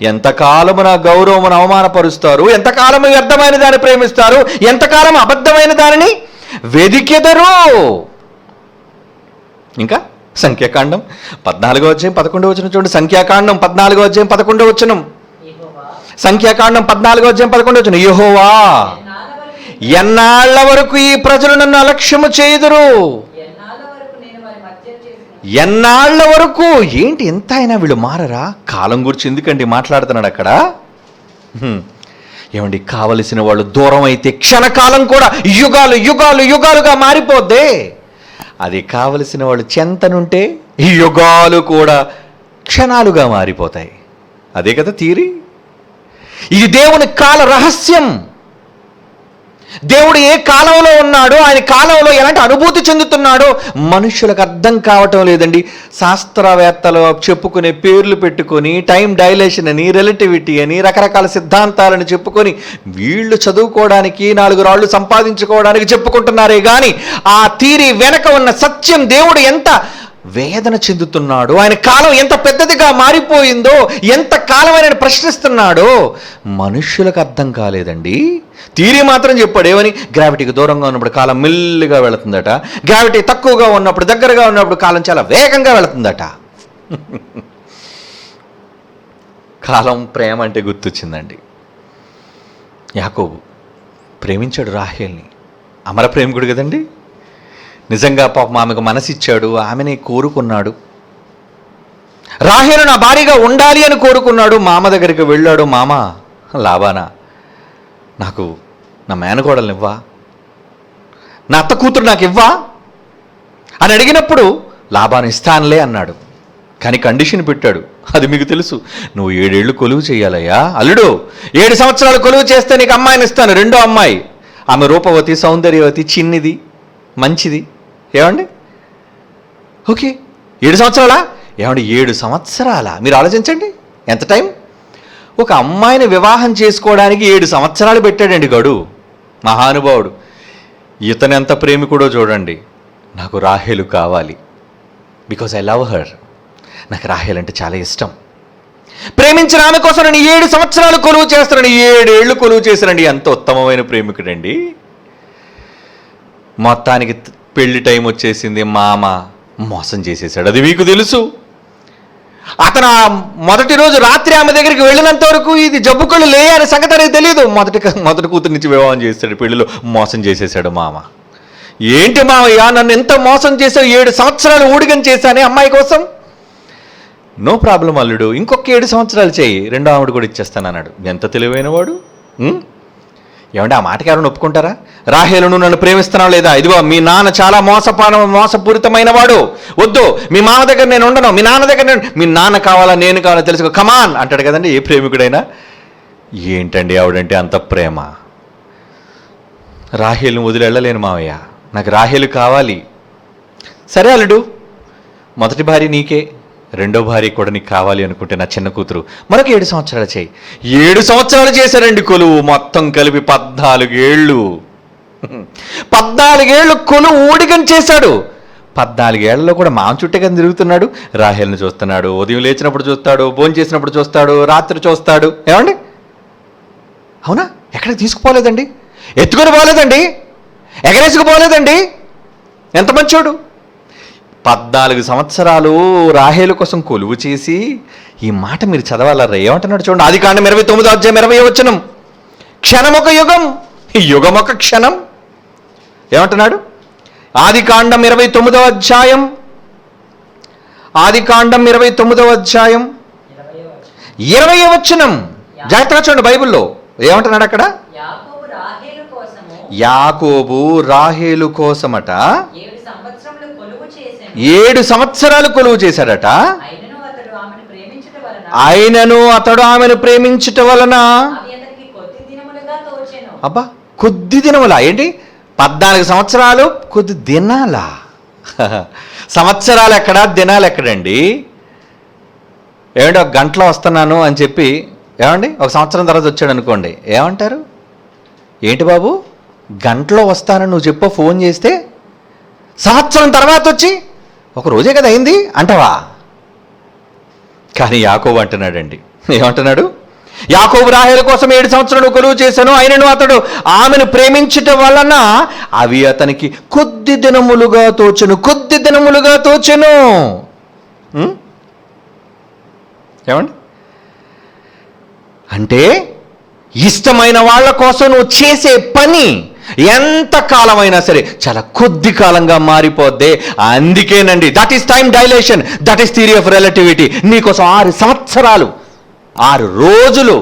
ఎంతకాలము నా గౌరవమును అవమానపరుస్తారు, ఎంతకాలము వ్యర్థమైన దాన్ని ప్రేమిస్తారు, ఎంతకాలం అబద్ధమైన దానిని వెదికెదరు. ఇంకా సంఖ్యాకాండం 14వ అధ్యాయం 11వ వచనం చూడండి. సంఖ్యాకాండం 14వ అధ్యాయం 11వ వచనం. సంఖ్యాకాండం 14వ అధ్యాయం 11వ వచనం. యెహోవా, ఎన్నాళ్ల వరకు ఈ ప్రజలు నన్ను అలక్ష్యము చేయుదురు? ఎన్నాళ్ల వరకు? ఏంటి ఎంత అయినా వీళ్ళు మారరా? కాలం గురించి ఎందుకండి మాట్లాడుతున్నాడు అక్కడ? ఏమండి, కావలసిన వాళ్ళు దూరం అయితే క్షణకాలం కూడా యుగాలు యుగాలు యుగాలుగా మారిపోద్దే. అది కావలసిన వాళ్ళు చెంతనుంటే ఈ యుగాలు కూడా క్షణాలుగా మారిపోతాయి. అదే కదా తీరి. ఇది దేవుని కాల రహస్యం. దేవుడు ఏ కాలంలో ఉన్నాడో, ఆయన కాలంలో ఎలాంటి అనుభూతి చెందుతున్నాడో మనుషులకు అర్థం కావటం లేదండి. శాస్త్రవేత్తలు చెప్పుకునే పేర్లు పెట్టుకొని టైం డైలేషన్ అని, రిలేటివిటీ అని, రకరకాల సిద్ధాంతాలను చెప్పుకొని వీళ్ళు చదువుకోవడానికి 4 రాళ్ళు సంపాదించుకోవడానికి చెప్పుకుంటున్నారే కానీ ఆ థియరీ వెనక ఉన్న సత్యం, దేవుడు ఎంత వేదన చెందుతున్నాడో, ఆయన కాలం ఎంత పెద్దదిగా మారిపోయిందో, ఎంత కాలమైన ప్రశ్నిస్తున్నాడో మనుష్యులకు అర్థం కాలేదండి. థియరీ మాత్రం చెప్పాడు. ఏమని? గ్రావిటీకి దూరంగా ఉన్నప్పుడు కాలం మెల్లిగా వెళుతుందట, గ్రావిటీ తక్కువగా ఉన్నప్పుడు, దగ్గరగా ఉన్నప్పుడు కాలం చాలా వేగంగా వెళుతుందట. కాలం ప్రేమ అంటే గుర్తొచ్చిందండి. యాకోబు ప్రేమించాడు రాహేల్ని, అమర ప్రేమికుడు కదండి. నిజంగా పాపం ఆమెకు మనసిచ్చాడు, ఆమెనే కోరుకున్నాడు. రాహేలు నా భార్యగా ఉండాలి అని కోరుకున్నాడు. మామ దగ్గరికి వెళ్ళాడు. మామ, లాబానా, నాకు నా మేనకోడల్ని ఇవ్వా, నా అత్త కూతురు నాకు ఇవ్వా అని అడిగినప్పుడు లాబాను ఇస్తానులే అన్నాడు. కానీ కండిషన్ పెట్టాడు. అది మీకు తెలుసు. నువ్వు 7 ఏళ్ళు కొలువు చేయాలయ్యా అల్లుడు, 7 సంవత్సరాలు కొలువు చేస్తే నీకు అమ్మాయిని ఇస్తాను, 2వ అమ్మాయి. ఆమె రూపవతి, సౌందర్యవతి, చిన్నిది, మంచిది. ఏమండి? ఓకే, 7 సంవత్సరాలా? ఏమండి, 7 సంవత్సరాలా? మీరు ఆలోచించండి ఎంత టైం. ఒక అమ్మాయిని వివాహం చేసుకోవడానికి 7 సంవత్సరాలు పెట్టాడండి గడువు. మహానుభావుడు. ఇతను ఎంత ప్రేమికుడో చూడండి. నాకు రాహేలు కావాలి, బికాజ్ ఐ లవ్ హర్. నాకు రాహేల్ అంటే చాలా ఇష్టం. ప్రేమించిన ఆమె కోసం నేను 7 సంవత్సరాలు కొలువు చేస్తానండి, 7 ఏళ్ళు కొలువు చేశానండి. ఎంత ఉత్తమమైన ప్రేమికుడండి. మొత్తానికి పెళ్లి టైం వచ్చేసింది, మామ మోసం చేసేసాడు. అది మీకు తెలుసు. అతను మొదటి రోజు రాత్రి ఆమె దగ్గరికి వెళ్ళినంత వరకు ఇది జబ్బుకళ్ళు లే అనే సంగతి అనేది తెలియదు. మొదటి కూతురు నుంచి వివాహం చేస్తాడు, పెళ్లిలో మోసం చేసేసాడు మామ. ఏంటి మావయ్య, నన్ను ఎంత మోసం చేశావు, 7 సంవత్సరాలు ఊడిగం చేశానే అమ్మాయి కోసం. నో ప్రాబ్లం అల్లుడు, ఇంకొక 7 సంవత్సరాలు చేయి, 2వ ఆవిడ కూడా ఇచ్చేస్తాను అన్నాడు. ఎంత తెలివైన వాడు. ఏమంటే ఆ మాటకి ఎవరైనా ఒప్పుకుంటారా? రాహేలు నువ్వు నన్ను ప్రేమిస్తున్నావు లేదా? ఇదిగో మీ నాన్న చాలా మోసపూరితమైన వాడు, వద్దు మీ మామ దగ్గర నేను ఉండను, మీ నాన్న దగ్గర మీ నాన్న కావాలా నేను కావాలా తెలుసుకో, కమాన్ అంటాడు కదండి ఏ ప్రేమికుడైనా. ఏంటండి ఆవిడంటే అంత ప్రేమ? రాహేలును వదిలి వెళ్ళలేను మావయ్య, నాకు రాహేలు కావాలి. సరే అల్లుడు, మొదటి భార్య నీకే, రెండో భార్య కూడా నీకు కావాలి అనుకుంటే నా చిన్న కూతురు మరొక 7 సంవత్సరాలు చేయి. 7 సంవత్సరాలు చేశారండి కొలువు, మొత్తం కలిపి 14 ఏళ్ళు. 14 ఏళ్ళు కొలువు ఊడిగం చేశాడు. 14 ఏళ్లలో కూడా మామ చుట్టే కదా తిరుగుతున్నాడు. రాహేల్ని చూస్తున్నాడు, ఉదయం లేచినప్పుడు చూస్తాడు, భోజనం చేసినప్పుడు చూస్తాడు, రాత్రి చూస్తాడు. ఏమండి? అవునా? ఎక్కడికి తీసుకుపోలేదండి, ఎత్తుకొని పోలేదండి, ఎగరేసుకుపోలేదండి. ఎంత మంచోడు. 14 సంవత్సరాలు రాహేలు కోసం కొలువు చేసి ఈ మాట మీరు చదవాలరా. ఏమంటున్నాడు చూడండి, ఆదికాండం 29వ అధ్యాయం 20వ వచనం. క్షణం ఒక యుగం, యుగం ఒక క్షణం. ఏమంటున్నాడు? ఆదికాండం 29వ అధ్యాయం, ఆదికాండం 29వ అధ్యాయం 20వ వచనం. జాగ్రత్తగా చూడండి బైబిల్లో ఏమంటున్నాడు అక్కడ. యాకోబు రాహేలు కోసమట 7 సంవత్సరాలు కొలువు చేశాడట. ఆయనను అతడు ఆమెను ప్రేమించుట వలన అబ్బా కొద్ది దినములా ఏంటి? 14 సంవత్సరాలు కొద్ది దినాలా? సంవత్సరాలు ఎక్కడా, దినాలు ఎక్కడండి? ఏమంటే ఒక గంటలో వస్తున్నాను అని చెప్పి ఏమండి ఒక సంవత్సరం తర్వాత వచ్చాడు అనుకోండి, ఏమంటారు? ఏంటి బాబు గంటలో వస్తానని నువ్వు చెప్పు, ఫోన్ చేస్తే సంవత్సరం తర్వాత వచ్చి ఒక రోజే కదా అయింది అంటావా? కానీ యాకోబు అంటున్నాడండి, ఏమంటున్నాడు? యాకోబు రాహేలు కోసం 7 సంవత్సరాలు కొలువు చేశాను, ఆయనను అతడు ఆమెను ప్రేమించటం వలన అవి అతనికి కొద్ది దినములుగా తోచెను, కొద్ది దినములుగా తోచెను. ఏమండి? అంటే ఇష్టమైన వాళ్ళ కోసం నువ్వు చేసే పని ఎంత కాలమైనా సరే చాలా కొద్ది కాలంగా మారిపోద్ది. అందుకేనండి that is time dilation, that is theory of relativity. నీకోసం 6 సంవత్సరాలు 6 రోజులు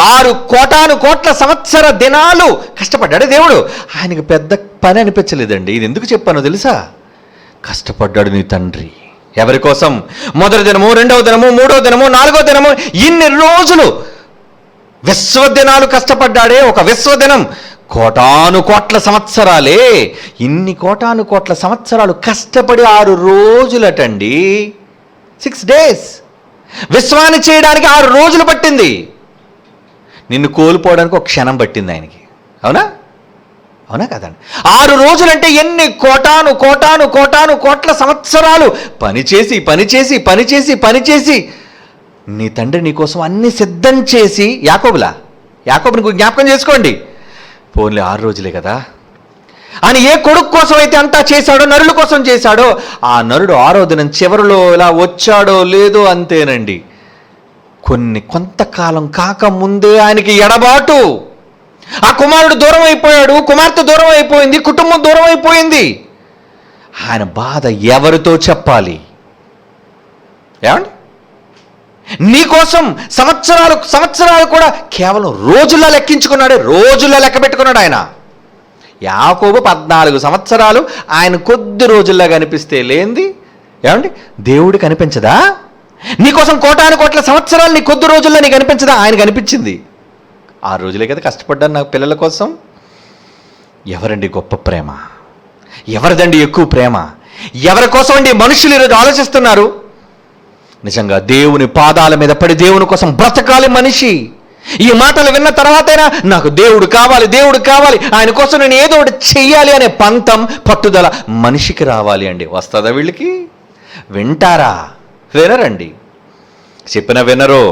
6 కోట్ల సంవత్సర దినాలు కష్టపడ్డాడు దేవుడు. ఆయనకు పెద్ద పని అనిపించలేదండి. ఇది ఎందుకు చెప్పానో తెలుసా? కష్టపడ్డాడు నీ తండ్రి. ఎవరి కోసం? మొదటి దినము, రెండవ దినము, మూడవ దినము, 4వ దినము, ఇన్ని రోజులు విశ్వదినాలు కష్టపడ్డాడే. ఒక విశ్వదినం కోట్ల సంవత్సరాలే. ఇన్ని కోట్ల సంవత్సరాలు కష్టపడి 6 రోజులటండి, 6 days. విశ్వాన్ని చేయడానికి 6 రోజులు పట్టింది. నిన్ను కోల్పోవడానికి ఒక క్షణం పట్టింది ఆయనకి. అవునా? అవునా కదండి? 6 రోజులంటే ఎన్ని కోట్ల సంవత్సరాలు పనిచేసి నీ తండ్రి నీ కోసం అన్ని సిద్ధం చేసి. యాకోబుని జ్ఞాపకం చేసుకోండి. పోన్లే 6 రోజులే కదా అని ఏ కొడుకు కోసం అయితే అంతా చేశాడో, నరుల కోసం చేశాడో, ఆ నరుడు 6వ దినం చివరిలో ఇలా వచ్చాడో లేదో అంతేనండి. కొంతకాలం కాకముందే ఆయనకి ఎడబాటు. ఆ కుమారుడు దూరం అయిపోయాడు, కుమార్తె దూరం అయిపోయింది, కుటుంబం దూరం అయిపోయింది. ఆయన బాధ ఎవరితో చెప్పాలి? ఏమండి? నీకోసం సంవత్సరాలు కూడా కేవలం రోజుల్లో లెక్కించుకున్నాడే, రోజుల్లో లెక్క పెట్టుకున్నాడు ఆయన. యాకోబు 14 సంవత్సరాలు ఆయన కొద్ది రోజుల్లో కనిపిస్తే లేంది. ఏమండి? దేవుడు కనిపించదా? నీకోసం కోట్ల సంవత్సరాలు నీ కొద్ది రోజుల్లో నీకు కనిపించదా? ఆయన కనిపించింది. 6 రోజులే కదా కష్టపడ్డాను నా పిల్లల కోసం. ఎవరండి గొప్ప ప్రేమ? ఎవరిదండి ఎక్కువ ప్రేమ? ఎవరి కోసం అండి మనుషులు ఈరోజు ఆలోచిస్తున్నారు? నిజంగా దేవుని పాదాల మీద పడి దేవుని కోసం బ్రతకాలి మనిషి. ఈ మాటలు విన్న తర్వాతైనా నాకు దేవుడు కావాలి, ఆయన కోసం నేను ఏదో ఒకటి చెయ్యాలి అనే పంతం, పట్టుదల మనిషికి రావాలి అండి. వస్తుందా వీళ్ళకి? వింటారా? వినరండి. చెప్పిన వినరు,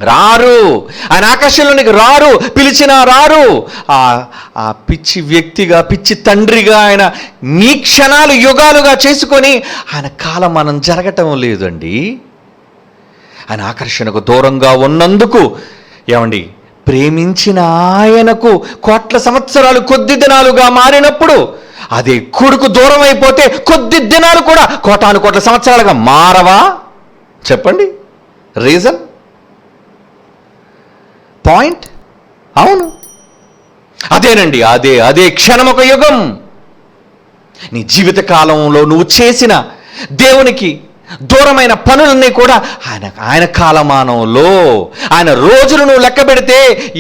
రారు. ఆయన ఆకాశంలోనికి రారు, పిలిచినా రారు. ఆ పిచ్చి వ్యక్తిగా, పిచ్చి తండ్రిగా ఆయన నీ క్షణాలు యుగాలుగా చేసుకొని ఆయన కాలమానం జరగటం లేదండి. ఆయన ఆకర్షణకు దూరంగా ఉన్నందుకు ఏమండి ప్రేమించిన ఆయనకు కోట్ల సంవత్సరాలు కొద్ది దినాలుగా మారినప్పుడు అదే కొడుకు దూరం అయిపోతే కొద్ది దినాలు కూడా కోట్ల సంవత్సరాలుగా మారవా? చెప్పండి రీజన్, పాయింట్. అవును, అదేనండి, అదే క్షణం ఒక యుగం. నీ జీవిత కాలంలో నువ్వు చేసిన దేవునికి దూరమైన పనులన్నీ కూడా ఆయన కాలమానంలో, ఆయన రోజులు నువ్వు లెక్క పెడితే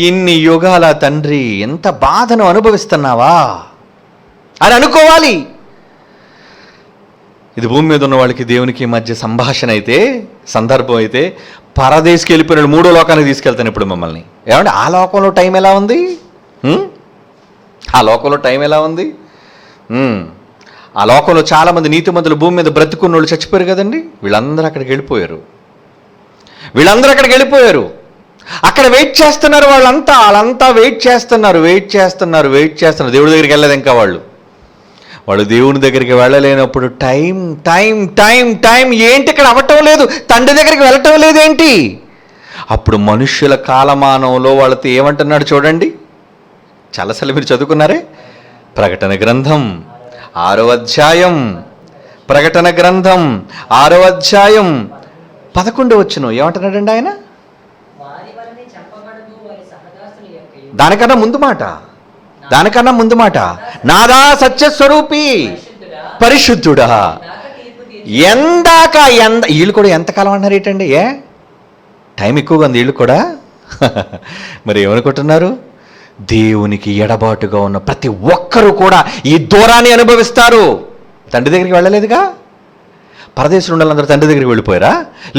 ఇన్ని యుగాల తండ్రి ఎంత బాధను అనుభవిస్తున్నావా అని అనుకోవాలి. ఇది భూమి మీద ఉన్న వాళ్ళకి దేవునికి మధ్య సంభాషణ అయితే, సందర్భం అయితే, పరదేశికి వెళ్ళిపోయిన మూడో లోకానికి తీసుకెళ్తాను ఇప్పుడు మిమ్మల్ని. ఏమంటే ఆ లోకంలో టైం ఎలా ఉంది? ఆ లోకంలో టైం ఎలా ఉంది? ఆ లోకంలో చాలామంది నీతిమంతులు భూమి మీద బ్రతుకున్న వాళ్ళు చచ్చిపోయారు కదండి. వీళ్ళందరూ అక్కడికి వెళ్ళిపోయారు. అక్కడ వెయిట్ చేస్తున్నారు. వాళ్ళంతా వెయిట్ చేస్తున్నారు. దేవుడి దగ్గరికి వెళ్ళలేదు ఇంకా వాళ్ళు దేవుని దగ్గరికి వెళ్ళలేనప్పుడు టైం ఏంటి ఇక్కడ అవ్వటం లేదు, తండ్రి దగ్గరికి వెళ్ళటం లేదేంటి? అప్పుడు మనుష్యుల కాలమానంలో వాళ్ళతో ఏమంటున్నాడు చూడండి. చాలాసార్లు మీరు చదువుకున్నారే. ప్రకటన గ్రంథం 6వ అధ్యాయం, 11వ వచనం ఏమంటున్నాడండి ఆయన? దానికన్నా ముందు మాట నాదా సత్యస్వరూపి పరిశుద్ధుడా వీళ్ళు కూడా ఎంతకాలం అన్నారు ఏంటండి? టైం ఎక్కువగా ఉంది వీళ్ళు కూడా. మరి ఏమనుకుంటున్నారు? దేవునికి ఎడబాటుగా ఉన్న ప్రతి ఒక్కరూ కూడా ఈ దూరాన్ని అనుభవిస్తారు. తండ్రి దగ్గరికి వెళ్ళలేదుగా. పరదేశంలో ఉండాలందరూ తండ్రి దగ్గరికి వెళ్ళిపోయారా?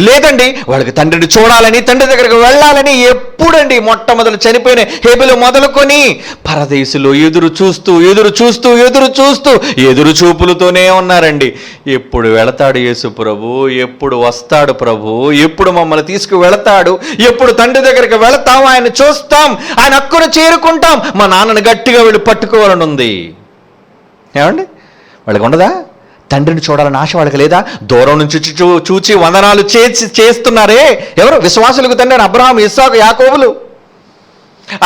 లేదండి, వాళ్ళకి తండ్రిని చూడాలని, తండ్రి దగ్గరికి వెళ్ళాలని ఎప్పుడండి మొట్టమొదలు చనిపోయిన హేబెలు మొదలుకొని పరదేశంలో ఎదురు చూపులతోనే ఉన్నారండి. ఎప్పుడు వెళతాడు యేసు ప్రభు, ఎప్పుడు వస్తాడు ప్రభు, ఎప్పుడు మమ్మల్ని తీసుకువెళతాడు, ఎప్పుడు తండ్రి దగ్గరికి వెళతాం, ఆయన చూస్తాం, ఆయన హక్కును చేరుకుంటాం, మా నాన్నని గట్టిగా వెళ్ళి పట్టుకోవాలని ఉంది. ఏమండి వాళ్ళకి ఉండదా? తండ్రిని చూడాలని ఆశ వాళ్ళకి లేదా? దూరం నుంచి చూచి వందనాలు చేస్తున్నారే ఎవరు? విశ్వాసులకు తండ్రి అబ్రహాము, ఇస్సాకు, యాకోబులు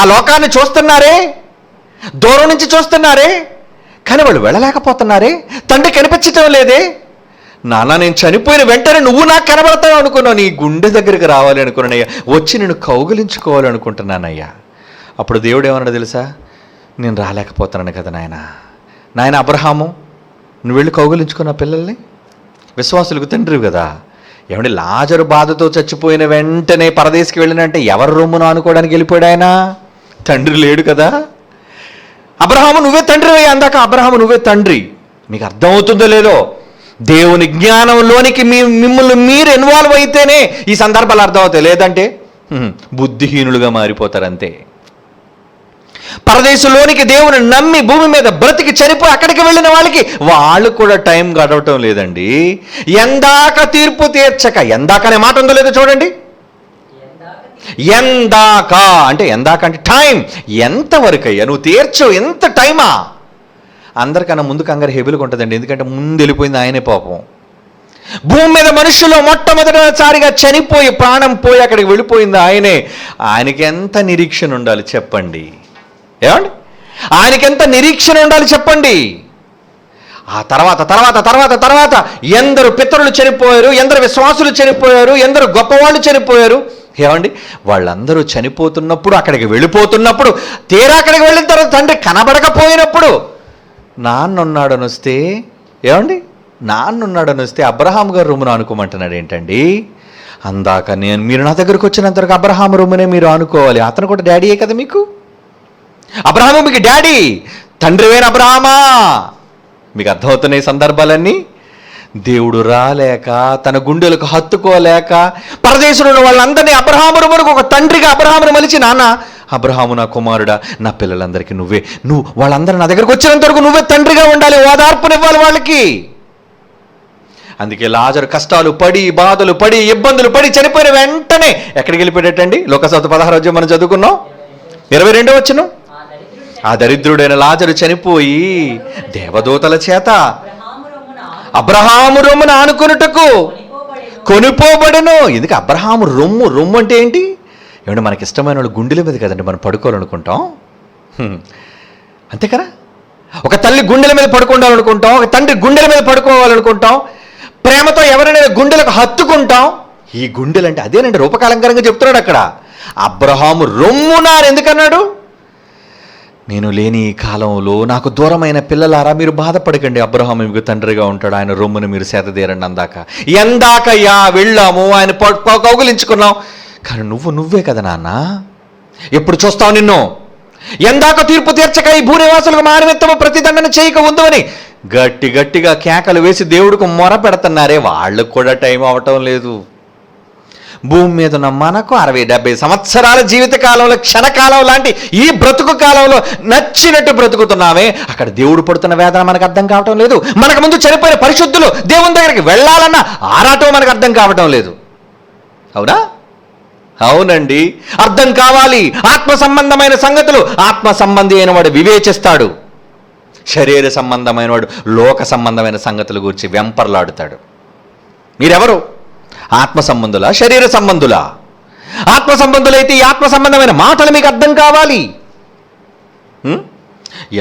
ఆ లోకాన్ని చూస్తున్నారే, దూరం నుంచి చూస్తున్నారే, కానీ వాళ్ళు వెళ్ళలేకపోతున్నారే. తండ్రి కనిపించటం లేదే. నాన్న నేను చనిపోయిన వెంటనే నువ్వు నాకు కనబడతావు అనుకున్నావు, నీ గుండె దగ్గరికి రావాలి అనుకున్నానయ్యా, వచ్చి నేను కౌగిలించుకోవాలి అనుకుంటున్నానయ్యా. అప్పుడు దేవుడు ఏమన్నాడు తెలుసా? నేను రాలేకపోతున్నాను కదా నాయన అబ్రహాము, నువ్వు వెళ్ళి కౌగులించుకున్న పిల్లల్ని. విశ్వాసులకు తండ్రి కదా. ఏమంటే లాజరు బాధతో చచ్చిపోయిన వెంటనే పరదేశికి వెళ్ళినంటే ఎవరి రొమ్మును అనుకోవడానికి వెళ్ళిపోయాడు ఆయన? తండ్రి లేడు కదా. అబ్రహాము నువ్వే తండ్రి అయ్యా అందాక. అబ్రహాము నువ్వే తండ్రి. మీకు అర్థమవుతుందో లేదో, దేవుని జ్ఞానంలోనికి మిమ్మల్ని మీరు ఇన్వాల్వ్ అయితేనే ఈ సందర్భాలు అర్థమవుతాయి. లేదంటే బుద్ధిహీనులుగా మారిపోతారు అంతే. పరదేశంలోనికి దేవుని నమ్మి భూమి మీద బ్రతికి చనిపోయి అక్కడికి వెళ్ళిన వాళ్ళు కూడా టైం గడవటం లేదండి. ఎందాక తీర్పు తీర్చక, ఎందాక అనే మాట ఉందో లేదో చూడండి. ఎందాక అంటే టైం ఎంతవరకు అయ్యా నువ్వు తీర్చు, ఎంత టైమా? అందరికన్నా ముందు కంగారు హెబెలుకు ఉంటుందండి. ఎందుకంటే ముందు వెళ్ళిపోయింది ఆయనే పాపం. భూమి మీద మనుషులు మొట్టమొదటిసారిగా చనిపోయి ప్రాణం పోయి అక్కడికి వెళ్ళిపోయింది ఆయనే. ఆయనకి ఎంత నిరీక్షణ ఉండాలి చెప్పండి? ఏమండి ఆయనకెంత నిరీక్షణ ఉండాలి చెప్పండి? ఆ తర్వాత ఎందరు పితరులు చనిపోయారు, ఎందరు విశ్వాసులు చనిపోయారు, ఎందరు గొప్పవాళ్ళు చనిపోయారు. ఏమండి వాళ్ళందరూ చనిపోతున్నప్పుడు, అక్కడికి వెళ్ళిపోతున్నప్పుడు, తీరా అక్కడికి వెళ్ళిన తర్వాత తండ్రి కనబడకపోయినప్పుడు నాన్నున్నాడని వస్తే, ఏమండి నాన్నున్నాడని వస్తే అబ్రహాం గారు రొమ్మును అనుకోమంటున్నాడు ఏంటండి? అందాక మీరు నా దగ్గరకు వచ్చినంతవరకు అబ్రహాం రొమ్మునే మీరు అనుకోవాలి. అతను కూడా డాడీయే కదా మీకు. అబ్రహాము మీకు డాడీ, తండ్రివైన అబ్రహామా. మీకు అర్థమవుతున్నాయి సందర్భాలన్నీ. దేవుడు రాలేక, తన గుండెలకు హత్తుకోలేక పరదేశంలో ఉన్న వాళ్ళందరినీ అబ్రహాము వరకు ఒక తండ్రిగా అబ్రహామును మలిచి, నాన్న అబ్రహాము నా కుమారుడా, నా పిల్లలందరికీ నువ్వు వాళ్ళందరూ నా దగ్గరకు వచ్చినంత వరకు నువ్వే తండ్రిగా ఉండాలి, ఓదార్పునివ్వాలి వాళ్ళకి. అందుకే లాజరు కష్టాలు పడి, బాధలు పడి, ఇబ్బందులు పడి చనిపోయిన వెంటనే ఎక్కడికి వెళ్ళిపోయేటండి? లోకసభ 16 మనం చదువుకున్నాం. 22వ వచనం. ఆ దరిద్రుడైన లాజరు చనిపోయి దేవదూతల చేత అబ్రహాము రొమ్మును ఆనుకొనుటకు కొనిపోబడెను. ఎందుకు అబ్రహాము రొమ్ము అంటే ఏంటి? ఏమంటే మనకి ఇష్టమైన వాళ్ళు గుండెల మీద కదండి మనం పడుకోవాలనుకుంటాం. అంతే కదా. ఒక తల్లి గుండెల మీద పడుకోవాలనుకుంటాం, ఒక తండ్రి గుండెల మీద పడుకోవాలనుకుంటాం, ప్రేమతో ఎవరైనా గుండెలకు హత్తుకుంటాం. ఈ గుండెలంటే అదేనండి రూపకాలంకరంగా చెప్తున్నాడు అక్కడ. అబ్రహాము రొమ్మున ఎందుకన్నాడు? నేను లేని ఈ కాలంలో నాకు దూరమైన పిల్లలారా మీరు బాధపడకండి, అబ్రహాము మీకు తండ్రిగా ఉంటాడు, ఆయన రొమ్మును మీరు సేదతీరండి అందాక. ఎందాకయ్యా వెళ్ళాము, ఆయన కౌగులించుకున్నాం, కానీ నువ్వే కదా నాన్న, ఎప్పుడు చూస్తావు నిన్ను? ఎందాక తీర్పు తీర్చక ఈ భూనివాసులకు మానవెత్తము ప్రతిదండన చేయక ఉందు అని గట్టిగా కేకలు వేసి దేవుడికి మొర పెడుతున్నారే, వాళ్ళకు కూడా టైం అవటం లేదు. భూమి మీద ఉన్న మనకు 60-70 సంవత్సరాల జీవితకాలంలో క్షణకాలం లాంటి ఈ బ్రతుకు కాలంలో నచ్చినట్టు బ్రతుకుతున్నామే, అక్కడ దేవుడు పడుతున్న వేదన మనకు అర్థం కావటం లేదు. మనకు ముందు చనిపోయిన పరిశుద్ధులు దేవుని దగ్గరికి వెళ్ళాలన్న ఆరాటం మనకు అర్థం కావటం లేదు. అవునా? అవునండి, అర్థం కావాలి. ఆత్మ సంబంధమైన సంగతులు ఆత్మ సంబంధి అయిన వాడు వివేచిస్తాడు, శరీర సంబంధమైన వాడు లోక సంబంధమైన సంగతుల గురించి వెంపర్లాడుతాడు. మీరెవరు? ఆత్మ సంబంధులా, శరీర సంబంధులా? ఆత్మ సంబంధులైతే ఈ ఆత్మ సంబంధమైన మాటలు మీకు అర్థం కావాలి.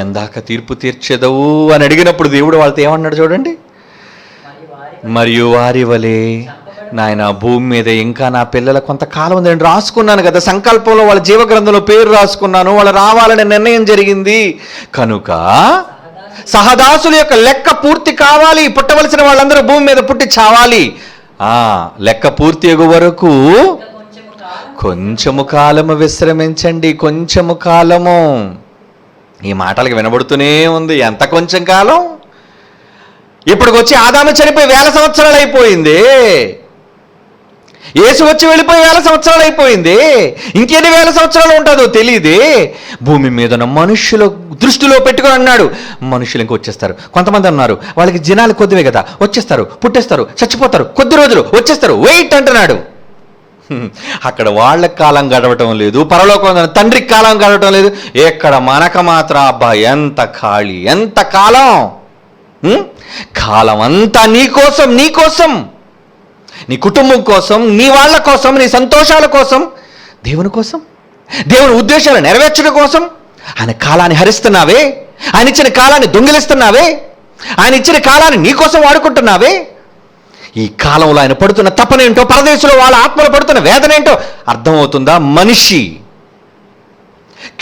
ఎందాక తీర్పు తీర్చెదవు అని అడిగినప్పుడు దేవుడు వాళ్ళతో ఏమన్నాడు చూడండి, మరియు వారి వలె నాయన భూమి మీద ఇంకా నా పిల్లల కొంతకాలం ఉంది, నేను రాసుకున్నాను కదా సంకల్పంలో, వాళ్ళ జీవగ్రంథంలో పేరు రాసుకున్నాను, వాళ్ళు రావాలనే నిర్ణయం జరిగింది కనుక సహదాసుల యొక్క లెక్క పూర్తి కావాలి, పుట్టవలసిన వాళ్ళందరూ భూమి మీద పుట్టి చావాలి. లెక్క పూర్తి అయ్యే వరకు కొంచెము కాలము విశ్రమించండి, కొంచెము కాలము. ఈ మాటలకి వినబడుతూనే ఉంది, ఎంత కొంచెం కాలం? ఇప్పటికొచ్చి ఆదాము చనిపోయి 1000 సంవత్సరాలు అయిపోయింది, యేసు వచ్చి వెళ్ళిపోయి 1000 సంవత్సరాలు అయిపోయింది, ఇంకెన్ని 1000 సంవత్సరాలు ఉంటుందో తెలియదే. భూమి మీద ఉన్న మనుషుల దృష్టిలో పెట్టుకొని అన్నాడు, మనుషులు ఇంక వచ్చేస్తారు. కొంతమంది అన్నారు వాళ్ళకి జనాలు కొద్దివే కదా, వచ్చేస్తారు, పుట్టేస్తారు, చచ్చిపోతారు, కొద్ది రోజులు వచ్చేస్తారు, వెయిట్ అంటున్నాడు. అక్కడ వాళ్ళకి కాలం గడవటం లేదు, పరలోకం తండ్రికి కాలం గడవటం లేదు. ఎక్కడ మనకు మాత్రం అబ్బా ఎంత ఖాళీ, ఎంత కాలం. కాలం అంతా నీకోసం, నీ కుటుంబం కోసం, నీ వాళ్ళ కోసం, నీ సంతోషాల కోసం, దేవుని కోసం, దేవుని ఉద్దేశాలు నెరవేర్చడం కోసం ఆయన కాలాన్ని హరిస్తున్నావే, ఆయన ఇచ్చిన కాలాన్ని దొంగిలిస్తున్నావే, ఆయన ఇచ్చిన కాలాన్ని నీకోసం వాడుకుంటున్నావే. ఈ కాలంలో ఆయన పడుతున్న తపనేంటో, పరదేశంలో వాళ్ళ ఆత్మలు పడుతున్న వేదనేంటో అర్థమవుతుందా? మనిషి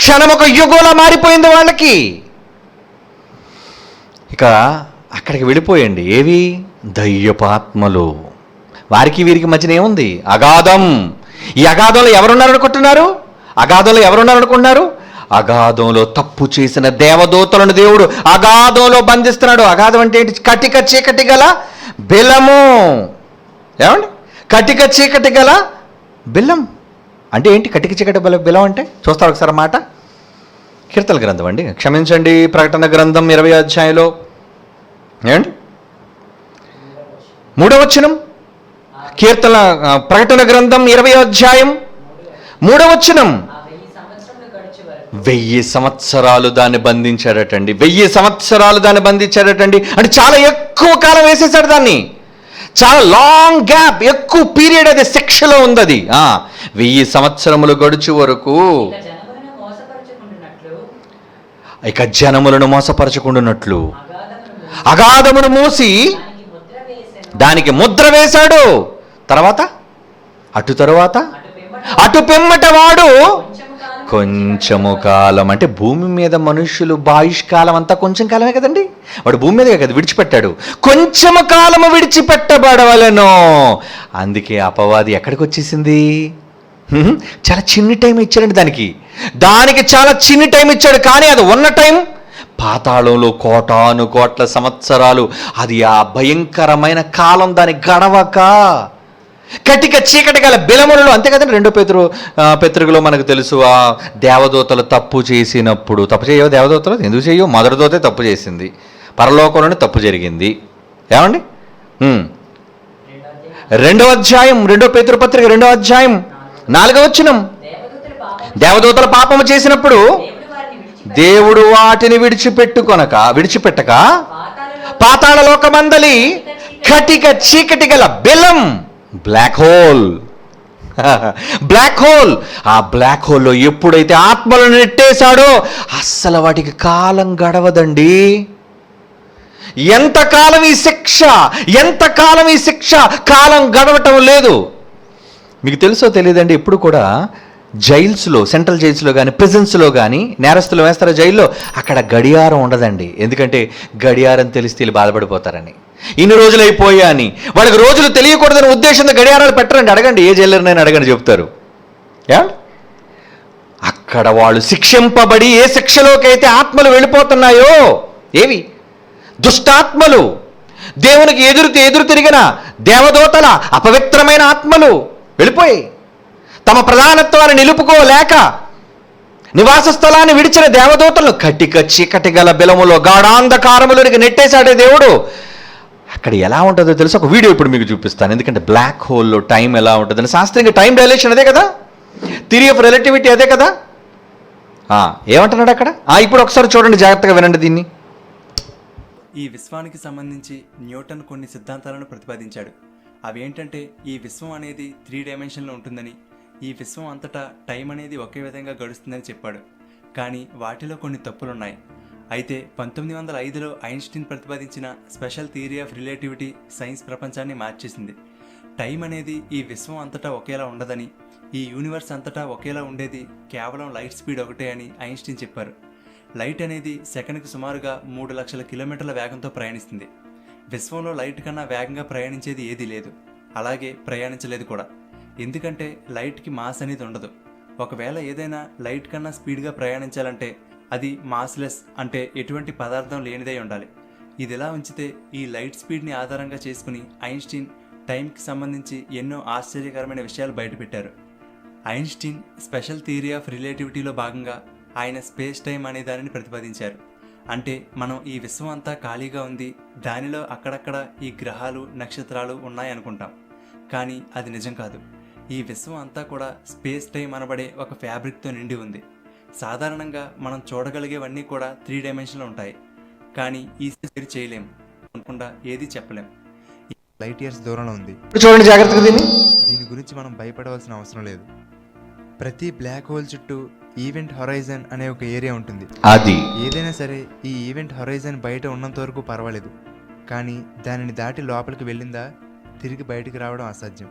క్షణం ఒక యుగంలా మారిపోయింది వాళ్ళకి. ఇక అక్కడికి వెళ్ళిపోయండి, ఏవి? దయ్యపాత్మలు. వారికి వీరికి మధ్యన ఏముంది? అగాధం. ఈ అగాధంలో ఎవరున్నారనుకుంటున్నారు? అగాధంలో తప్పు చేసిన దేవదూతలను దేవుడు అగాధంలో బంధిస్తున్నాడు. అగాధం అంటే ఏంటి? కటిక చీకటి గల బిలము. ఏమండి? కటిక చీకటి గల బిలం అంటే ఏంటి? కటిక చీకటి బిలం అంటే చూస్తారు ఒకసారి మాట. కీర్తన గ్రంథం అండి, క్షమించండి, ప్రకటన గ్రంథం 20వ అధ్యాయంలో ఏమండి 3వ వచనం. కీర్తన ప్రకటన గ్రంథం 20వ అధ్యాయం 3వ వచనం. 1000 సంవత్సరాలు దాన్ని బంధించాడటండి. 1000 సంవత్సరాలు దాన్ని బంధించాడటండి. అంటే చాలా ఎక్కువ కాలం వేసేసాడు దాన్ని, చాలా లాంగ్ గ్యాప్, ఎక్కువ పీరియడ్. అది శిక్షలో ఉంది అది. 1000 సంవత్సరములు గడుచు వరకు ఇక జనములను మోసపరచుకుంటున్నట్లు అగాధమును మూసి దానికి ముద్ర వేశాడు. తర్వాత అటు పిమ్మట వాడు కొంచెము కాలం. అంటే భూమి మీద మనుషులు బాయుష్కాలం అంతా కొంచెం కాలమే కదండి. వాడు భూమి మీదే కదా విడిచిపెట్టాడు. కొంచెము కాలము విడిచిపెట్టబడవలెను. అందుకే అపవాది ఎక్కడికి వచ్చేసింది? చాలా చిన్ని టైం ఇచ్చాడండి దానికి చాలా చిన్ని టైం ఇచ్చాడు. కానీ అది ఉన్న టైం పాతాళంలో కోటాను కోట్ల సంవత్సరాలు. అది ఆ భయంకరమైన కాలం దాని గడవక కటిక చీకటి గల బిలములలో. అంతే కదండి. 2 పత్రికలో మనకు తెలుసు, ఆ దేవదూతలు తప్పు చేసినప్పుడు, తప్పు చేయవు దేవదూతలు, ఎందుకు చేయవు? మొదటి దూతే తప్పు చేసింది, పరలోకంలోనే తప్పు జరిగింది. ఏమండి? 2వ అధ్యాయం 2 పేతురు పత్రిక 2వ అధ్యాయం 4వ వచనం. దేవదూతలు పాపము చేసినప్పుడు దేవుడు వాటిని విడిచిపెట్టక పాతాళ లోకమందలి కటిక చీకటి గల బిలం, బ్లాక్ హోల్. ఆ బ్లాక్ హోల్లో ఎప్పుడైతే ఆత్మలను నెట్టేశాడో అస్సలు వాటికి కాలం గడవదండి. ఎంతకాలం ఈ శిక్ష, కాలం గడవటం లేదు. మీకు తెలుసో తెలియదండి, ఎప్పుడు కూడా జైల్స్లో, సెంట్రల్ జైల్స్లో కానీ, ప్రిజన్స్లో కానీ నేరస్తులు వేస్తారా జైల్లో, అక్కడ గడియారం ఉండదండి. ఎందుకంటే గడియారం తెలిస్తే వీళ్ళు బాధపడిపోతారని. ఇన్ని రోజులు అయిపోయా అని వాళ్ళకి రోజులు తెలియకూడదని ఉద్దేశంతో గడియారాలు పెట్టరండి. అడగండి, ఏ జైలర్నైనా అడగండి, చెప్తారు. అక్కడ వాళ్ళు శిక్షింపబడి ఏ శిక్షలోకి అయితే ఆత్మలు వెళ్ళిపోతున్నాయో, ఏవి దుష్టాత్మలు, దేవునికి ఎదురు తిరిగిన దేవదూతల అపవిత్రమైన ఆత్మలు వెళ్ళిపోయి తమ ప్రధానత్వాన్ని నిలుపుకోలేక నివాస స్థలాన్ని విడిచిన దేవదూతలను కటిక చీకటి గల బిలములో గాఢాంధకారములోనికి నెట్టేశాడే దేవుడు. అక్కడ ఎలా ఉంటుందో తెలుసు, ఒక వీడియో ఇప్పుడు మీకు చూపిస్తాను. ఎందుకంటే బ్లాక్ హోల్లో టైం ఎలా ఉంటుందని, శాస్త్రీయంగా టైం డైలేషన్ అదే కదా, థియరీ ఆఫ్ రిలేటివిటీ అదే కదా. ఏమంటున్నాడు అక్కడ? ఇప్పుడు ఒకసారి చూడండి, జాగ్రత్తగా వినండి దీన్ని. ఈ విశ్వానికి సంబంధించి న్యూటన్ కొన్ని సిద్ధాంతాలను ప్రతిపాదించాడు. అవి ఏంటంటే, ఈ విశ్వం అనేది 3 డైమెన్షన్లో ఉంటుందని, ఈ విశ్వం అంతటా టైం అనేది ఒకే విధంగా గడుస్తుందని చెప్పాడు. కానీ వాటిలో కొన్ని తప్పులున్నాయి. అయితే 1905లో ఐన్స్టీన్ ప్రతిపాదించిన special theory of relativity science ప్రపంచాన్ని మార్చేసింది. టైం అనేది ఈ విశ్వం అంతటా ఒకేలా ఉండదని, ఈ యూనివర్స్ అంతటా ఒకేలా ఉండేది కేవలం లైట్ స్పీడ్ ఒకటే అని ఐన్స్టీన్ చెప్పారు. లైట్ అనేది సెకండ్కి సుమారుగా 3 లక్షల కిలోమీటర్ల వేగంతో ప్రయాణిస్తుంది. విశ్వంలో లైట్ కన్నా వేగంగా ప్రయాణించేది ఏదీ లేదు, అలాగే ప్రయాణించలేదు కూడా. ఎందుకంటే లైట్కి మాస్ అనేది ఉండదు. ఒకవేళ ఏదైనా లైట్ కన్నా స్పీడ్గా ప్రయాణించాలంటే అది మాస్లెస్, అంటే ఎటువంటి పదార్థం లేనిదై ఉండాలి. ఇదిలా ఉంచితే ఈ లైట్ స్పీడ్ని ఆధారంగా చేసుకుని ఐన్స్టీన్ టైంకి సంబంధించి ఎన్నో ఆశ్చర్యకరమైన విషయాలు బయటపెట్టారు. ఐన్స్టీన్ స్పెషల్ థియరీ ఆఫ్ రిలేటివిటీలో భాగంగా ఆయన స్పేస్ టైం అనే దానిని ప్రతిపాదించారు. అంటే మనం ఈ విశ్వం అంతా ఖాళీగా ఉంది, దానిలో అక్కడక్కడ ఈ గ్రహాలు, నక్షత్రాలు ఉన్నాయనుకుంటాం. కానీ అది నిజం కాదు. ఈ విశ్వం అంతా కూడా స్పేస్ టైం అనబడే ఒక ఫ్యాబ్రిక్తో నిండి ఉంది. సాధారణంగా మనం చూడగలిగేవన్నీ కూడా 3 డైమెన్షన్లో ఉంటాయి. కానీ ఈ చేయలేము అనుకుండా ఏది చెప్పలేం. లైట్ ఇయర్స్ దూరంలో ఉంది. చూడండి జాగ్రత్తగా దీని గురించి మనం భయపడవలసిన అవసరం లేదు. ప్రతి బ్లాక్ హోల్ చుట్టూ ఈవెంట్ హొరైజన్ అనే ఒక ఏరియా ఉంటుంది. అది ఏదైనా సరే ఈ ఈవెంట్ హొరైజన్ బయట ఉన్నంత వరకు పర్వాలేదు, కానీ దానిని దాటి లోపలికి వెళ్ళిందా తిరిగి బయటికి రావడం అసాధ్యం.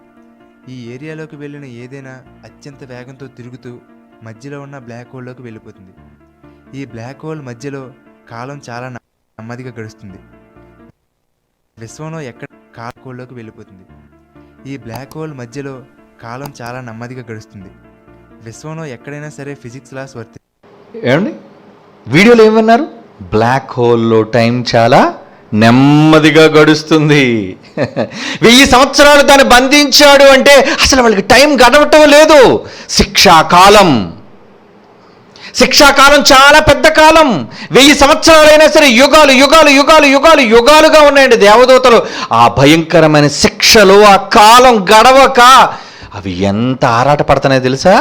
ఈ ఏరియాలోకి వెళ్ళిన ఏదైనా అత్యంత వేగంతో తిరుగుతూ మధ్యలో ఉన్న బ్లాక్ హోల్లోకి వెళ్ళిపోతుంది. ఈ బ్లాక్ హోల్ మధ్యలో కాలం చాలా నెమ్మదిగా గడుస్తుంది. విశ్వంలో ఎక్కడ బ్లాక్ హోల్లోకి వెళ్ళిపోతుంది. ఈ బ్లాక్ హోల్ మధ్యలో కాలం చాలా నెమ్మదిగా గడుస్తుంది. విశ్వంలో ఎక్కడైనా సరే ఫిజిక్స్ లాస్ ఏమండి వీడియోలో ఏమన్నారు? బ్లాక్ హోల్లో టైం చాలా నెమ్మదిగా గడుస్తుంది. 1000 సంవత్సరాలు దాన్ని బంధించాడు అంటే అసలు వాళ్ళకి టైం గడవటం లేదు. శిక్షాకాలం చాలా పెద్ద కాలం. 1000 సంవత్సరాలైనా సరే యుగాలు యుగాలు యుగాలు యుగాలు యుగాలుగా ఉన్నాయండి దేవదూతలు. ఆ భయంకరమైన శిక్షలు, ఆ కాలం గడవక అవి ఎంత ఆరాట పడుతున్నాయో తెలుసా?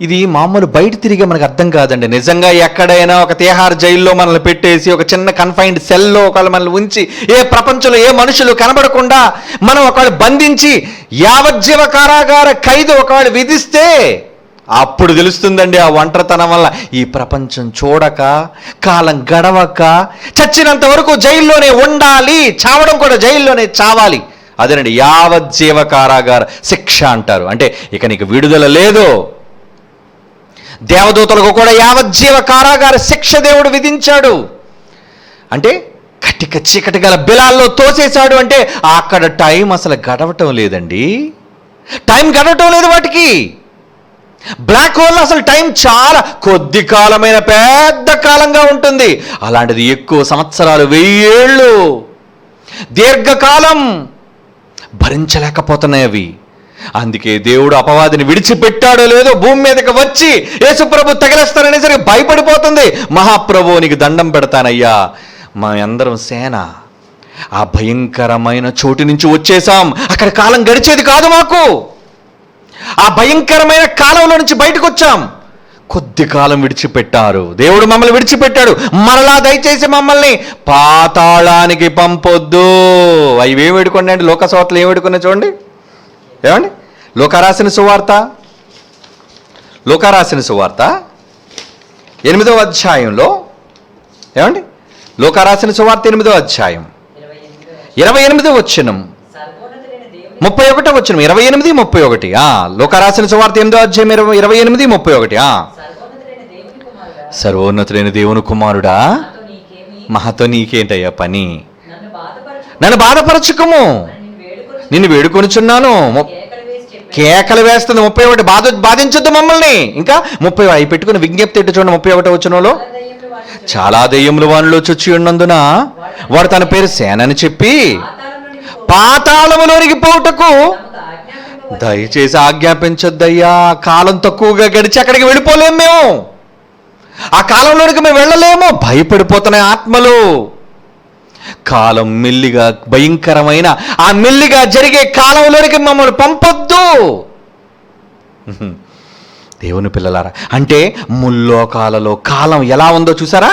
ఇది మామూలు బయట తిరిగే మనకు అర్థం కాదండి. నిజంగా ఎక్కడైనా ఒక తిహార్ జైల్లో మనల్ని పెట్టేసి ఒక చిన్న కన్ఫైన్డ్ సెల్లో ఒకళ్ళు మనల్ని ఉంచి ఏ ప్రపంచంలో ఏ మనుషులు కనబడకుండా మనం ఒకళ్ళు బంధించి యావజ్జీవ కారాగార ఖైదు ఒకళ్ళు విధిస్తే అప్పుడు తెలుస్తుందండి ఆ ఒంటరితనం వల్ల ఈ ప్రపంచం చూడక, కాలం గడవక, చచ్చినంత వరకు జైల్లోనే ఉండాలి, చావడం కూడా జైల్లోనే చావాలి. అదేనండి యావజ్జీవ కారాగార శిక్ష అంటారు. అంటే ఇక నీకు విడుదల లేదు. దేవదూతలకు కూడా యావజ్జీవ కారాగార శిక్ష దేవుడు విధించాడు. అంటే కటిక చీకటి గల బిలాల్లో తోసేశాడు. అంటే అక్కడ టైం అసలు గడవటం లేదండి. టైం గడవటం లేదు వాటికి. బ్లాక్ హోల్ అసలు టైం చాలా కొద్ది కాలమైన పెద్ద కాలంగా ఉంటుంది. అలాంటిది ఎక్కువ సంవత్సరాలు, 1000 ఏళ్ళు, దీర్ఘకాలం భరించలేకపోతున్నాయి అవి. అందుకే దేవుడు అపవాదిని విడిచిపెట్టాడో లేదో భూమి మీదకి వచ్చి యేసుప్రభు తగిలేస్తారనేసరికి భయపడిపోతుంది. మహాప్రభు నీకు దండం పెడతానయ్యా, మా అందరం సేన ఆ భయంకరమైన చోటు నుంచి వచ్చేసాం. అక్కడ కాలం గడిచేది కాదు మాకు. ఆ భయంకరమైన కాలంలో నుంచి బయటకు వచ్చాం. కొద్ది కాలం విడిచిపెట్టారు. దేవుడు మమ్మల్ని విడిచిపెట్టాడు. మరలా దయచేసి మమ్మల్ని పాతాళానికి పంపొద్దు. అవి ఏం వేడుకోండి అండి, లోకసోతలు ఏం వేడుకున్నా చూడండి. ఏమండి లోకారాసిన సువార్త 8వ అధ్యాయంలో ఏమండి లోకారాసిన సువార్త 8వ అధ్యాయం 28వ వచనం. 31వ వచనం, 28, 31. లూకా రాసిన సువార్త 8వ అధ్యాయం 28, 31. సర్వోన్నతుడైన దేవుని కుమారుడా, మహతో నీకేంటయ్యా పని? నన్ను బాధపరచుకము, నిన్ను వేడుకొనుచున్నాను. కేకలు వేస్తుంది 31. బాధించొద్దు మమ్మల్ని. ఇంకా 30 అవి పెట్టుకుని విజ్ఞప్తి ఎట్టు చూడండి. 31వ వచనంలో, చాలా దెయ్యములు వానిలో చొచ్చి ఉన్నందున వాడు తన పేరు సేన అని చెప్పి పాతాళములోనికి పోవుటకు దయచేసి ఆజ్ఞాపించొద్దయ్యా. కాలం తక్కువగా గడిచి అక్కడికి వెళ్ళిపోలేము మేము. ఆ కాలంలోనికి మేము వెళ్ళలేము. భయపడిపోతున్నాయి ఆత్మలు. కాలం మెల్లిగా, భయంకరమైన ఆ మెల్లిగా జరిగే కాలంలోనికి మమ్మల్ని పంపొద్దు. దేవుని పిల్లలారా, అంటే ముల్లోకాలలో కాలం ఎలా ఉందో చూసారా?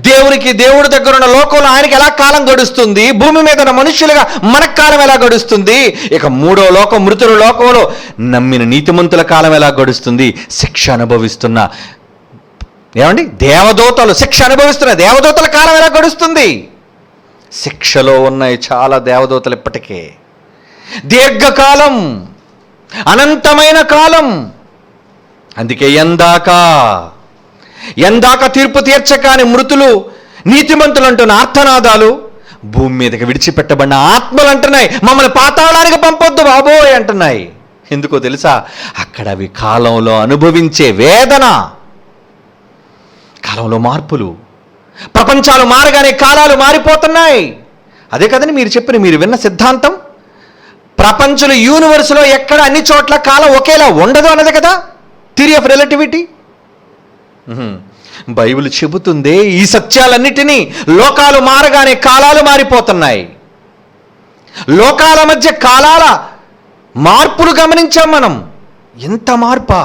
దేవుడి దగ్గర ఉన్న లోకంలో ఆయనకి ఎలా కాలం గడుస్తుంది, భూమి మీద ఉన్న మనుష్యులుగా మనకు కాలం ఎలా గడుస్తుంది, ఇక 3వ లోకం మృతుల లోకంలో నమ్మిన నీతిమంతుల కాలం ఎలా గడుస్తుంది, శిక్ష అనుభవిస్తున్న దేవదూతలు శిక్ష అనుభవిస్తున్న దేవదూతల కాలం ఎలా గడుస్తుంది? శిక్షలో ఉన్నాయి చాలా దేవదూతలు ఇప్పటికే. దీర్ఘకాలం, అనంతమైన కాలం. అందుకే ఎందాక తీర్పు తీర్చకాని మృతులు నీతిమంతులు అంటున్న ఆర్తనాదాలు భూమి మీదకి విడిచిపెట్టబడిన ఆత్మలు అంటున్నాయి, మమ్మల్ని పాతాళానికి పంపొద్దు బాబోయ్ అంటున్నాయి. ఎందుకో తెలుసా? అక్కడ అవి కాలంలో అనుభవించే వేదన, కాలంలో మార్పులు. ప్రపంచాలు మారగానే కాలాలు మారిపోతున్నాయి. అదే కదండి మీరు విన్న సిద్ధాంతం. ప్రపంచంలో యూనివర్స్లో ఎక్కడ అన్ని చోట్ల కాలం ఒకేలా ఉండదు అన్నది కదా థియరీ ఆఫ్ రిలేటివిటీ. బైబిల్ చెబుతుంది ఈ సత్యాలన్నిటినీ. లోకాలు మారగానే కాలాలు మారిపోతున్నాయి. లోకాల మధ్య కాలాల మార్పులు గమనించాం మనం. ఎంత మార్పా!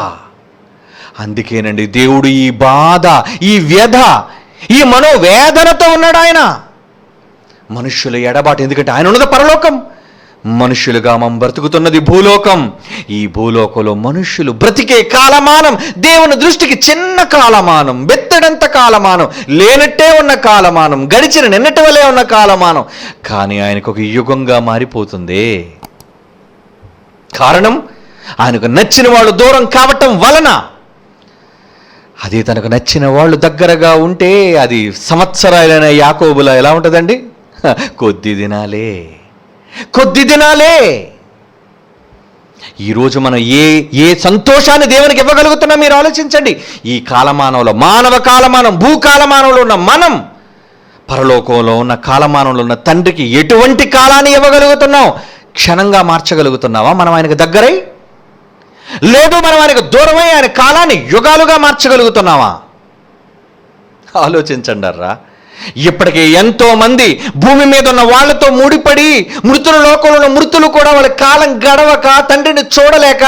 అందుకేనండి దేవుడు ఈ బాధ, ఈ వ్యధ, ఈ మనోవేదనతో ఉన్నాడు ఆయన. మనుష్యుల ఎడబాటు. ఎందుకంటే ఆయన ఉన్నది పరలోకం, మనుష్యులుగా మనం బ్రతుకుతున్నది భూలోకం. ఈ భూలోకంలో మనుష్యులు బ్రతికే కాలమానం దేవుని దృష్టికి చిన్న కాలమానం, బెత్తడంత కాలమానం, లేనట్టే ఉన్న కాలమానం, గడిచిన నిన్నటి వలే ఉన్న కాలమానం. కానీ ఆయనకు ఒక యుగంగా మారిపోతుంది. కారణం ఆయనకు నచ్చిన వాళ్ళు దూరం కావటం వలన. అది తనకు నచ్చిన వాళ్ళు దగ్గరగా ఉంటే అది సంవత్సరాలైన యాకోబులా ఎలా ఉంటుందండి? కొద్ది దినాలే. ఈరోజు మనం ఏ సంతోషాన్ని దేవునికి ఇవ్వగలుగుతున్నాం మీరు ఆలోచించండి. ఈ కాలమానంలో, మానవ కాలమానం, భూకాలమానంలో ఉన్న మనం పరలోకంలో ఉన్న కాలమానంలో ఉన్న తండ్రికి ఎటువంటి కాలాన్ని ఇవ్వగలుగుతున్నాం? క్షణంగా మార్చగలుగుతున్నావా మనం ఆయనకు దగ్గరై? లేదు మనం ఆయనకు దూరమై ఆయన కాలాన్ని యుగాలుగా మార్చగలుగుతున్నావా? ఆలోచించండర్రా. ఇప్పటికే ఎంతో మంది భూమి మీద ఉన్న వాళ్ళతో ముడిపడి మృతుల లోకంలో ఉన్న మృతులు కూడా వాళ్ళ కాలం గడవక, తండ్రిని చూడలేక,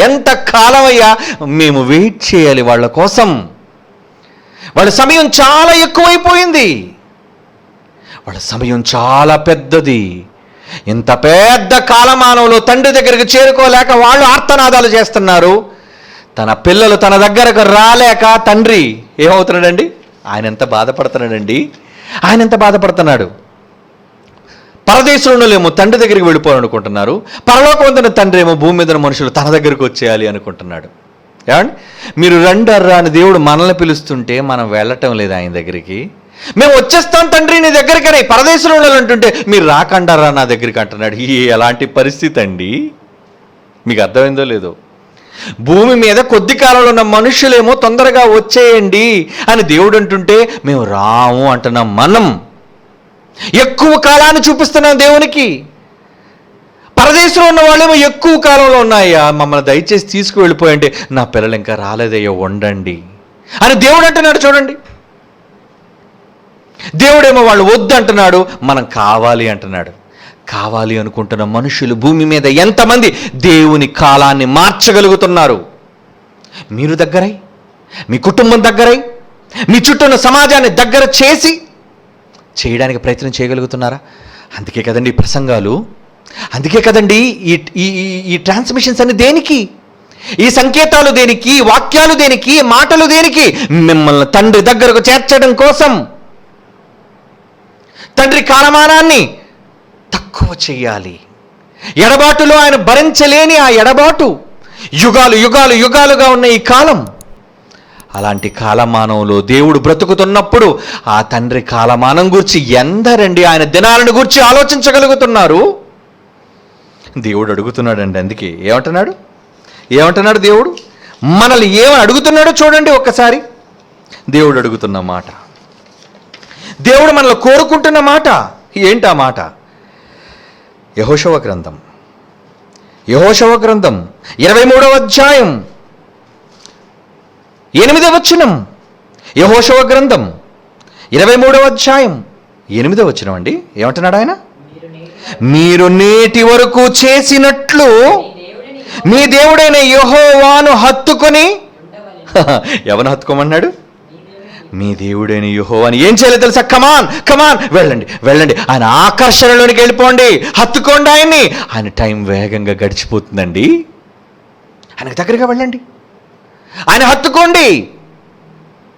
ఎంత కాలం అయ్యా మేము వెయిట్ చేయాలి వాళ్ళ కోసం. వాళ్ళ సమయం చాలా ఎక్కువైపోయింది. వాళ్ళ సమయం చాలా పెద్దది. ఇంత పెద్ద కాలమానంలో తండ్రి దగ్గరికి చేరుకోలేక వాళ్ళు ఆర్తనాదాలు చేస్తున్నారు. తన పిల్లలు తన దగ్గరకు రాలేక తండ్రి ఏమవుతున్నాడండి? ఆయన ఎంత బాధపడుతున్నాడు. పరదేశంలోనేమో తండ్రి దగ్గరికి వెళ్ళిపోవాలనుకుంటున్నారు. పరలోకవంతున్న తండ్రి ఏమో భూమి మీద మనుషులు తన దగ్గరకు వచ్చేయాలి అనుకుంటున్నాడు. ఏమండి? మీరు రండర్రా అని దేవుడు మనల్ని పిలుస్తుంటే మనం వెళ్ళటం లేదు ఆయన దగ్గరికి. మేము వచ్చేస్తాం తండ్రి నీ దగ్గరికి అని పరదేశంలో అంటుంటే మీరు రాకండారా నా దగ్గరికి అంటున్నాడు. ఎలాంటి పరిస్థితి అండి? మీకు అర్థమైందో లేదో? భూమి మీద కొద్ది కాలంలో ఉన్న మనుషులేమో తొందరగా వచ్చేయండి అని దేవుడు అంటుంటే మేము రాము అంటున్నాం. మనం ఎక్కువ కాలాన్ని చూపిస్తున్నాం దేవునికి. పరదేశంలో ఉన్న వాళ్ళేమో ఎక్కువ కాలంలో ఉన్నాయా, మమ్మల్ని దయచేసి తీసుకువెళ్ళిపోయండి, నా పిల్లలు ఇంకా రాలేదయ్యో ఉండండి అని దేవుడు అంటున్నాడు. చూడండి, దేవుడేమో వాళ్ళు వద్దు అంటున్నాడు, మనం కావాలి అంటున్నాడు. కావాలి అనుకుంటున్న మనుషులు భూమి మీద ఎంతమంది దేవుని కాలాన్ని మార్చగలుగుతున్నారు? మీరు దగ్గరై, మీ కుటుంబం దగ్గరై, మీ చుట్టూ ఉన్న సమాజాన్ని దగ్గర చేయడానికి ప్రయత్నం చేయగలుగుతున్నారా? అందుకే కదండి ఈ ప్రసంగాలు, అందుకే కదండి ఈ ట్రాన్స్మిషన్స్ అన్ని దేనికి? ఈ సంకేతాలు దేనికి? వాక్యాలు దేనికి? మాటలు దేనికి? మిమ్మల్ని తండ్రి దగ్గరకు చేర్చడం కోసం. తండ్రి కాలమానాన్ని ఎక్కువ చెయ్యాలి. ఎడబాటులో ఆయన భరించలేని ఆ ఎడబాటు యుగాలు యుగాలు యుగాలుగా ఉన్న ఈ కాలం, అలాంటి కాలమానంలో దేవుడు బ్రతుకుతున్నప్పుడు ఆ తండ్రి కాలమానం గురించి ఎందరండి ఆయన దినాలను గురించి ఆలోచించగలుగుతున్నారు? దేవుడు అడుగుతున్నాడండి. అందుకే ఏమంటున్నాడు దేవుడు? మనల్ని ఏమని అడుగుతున్నాడో చూడండి ఒక్కసారి. దేవుడు అడుగుతున్న మాట, దేవుడు మనల్ని కోరుకుంటున్న మాట ఏంటా మాట? యెహోషువ గ్రంథం 23వ అధ్యాయం 8వ వచనం. యెహోషువ గ్రంథం 23వ అధ్యాయం 8వ వచనం అండి. ఏమంటున్నాడు ఆయన? మీరు నేటి వరకు చేసినట్లు మీ దేవుడైన యెహోవాను హత్తుకొని, ఎవరిని హత్తుకోమన్నాడు? మీ దేవుడైన యెహోవాని ఏం చేయాలో తెలుసా? కమాన్ వెళ్ళండి, ఆయన ఆకర్షణలోనికి వెళ్ళిపోండి, హత్తుకోండి ఆయన్ని. ఆయన టైం వేగంగా గడిచిపోతుందండి. ఆయనకు దగ్గరగా వెళ్ళండి, ఆయన హత్తుకోండి.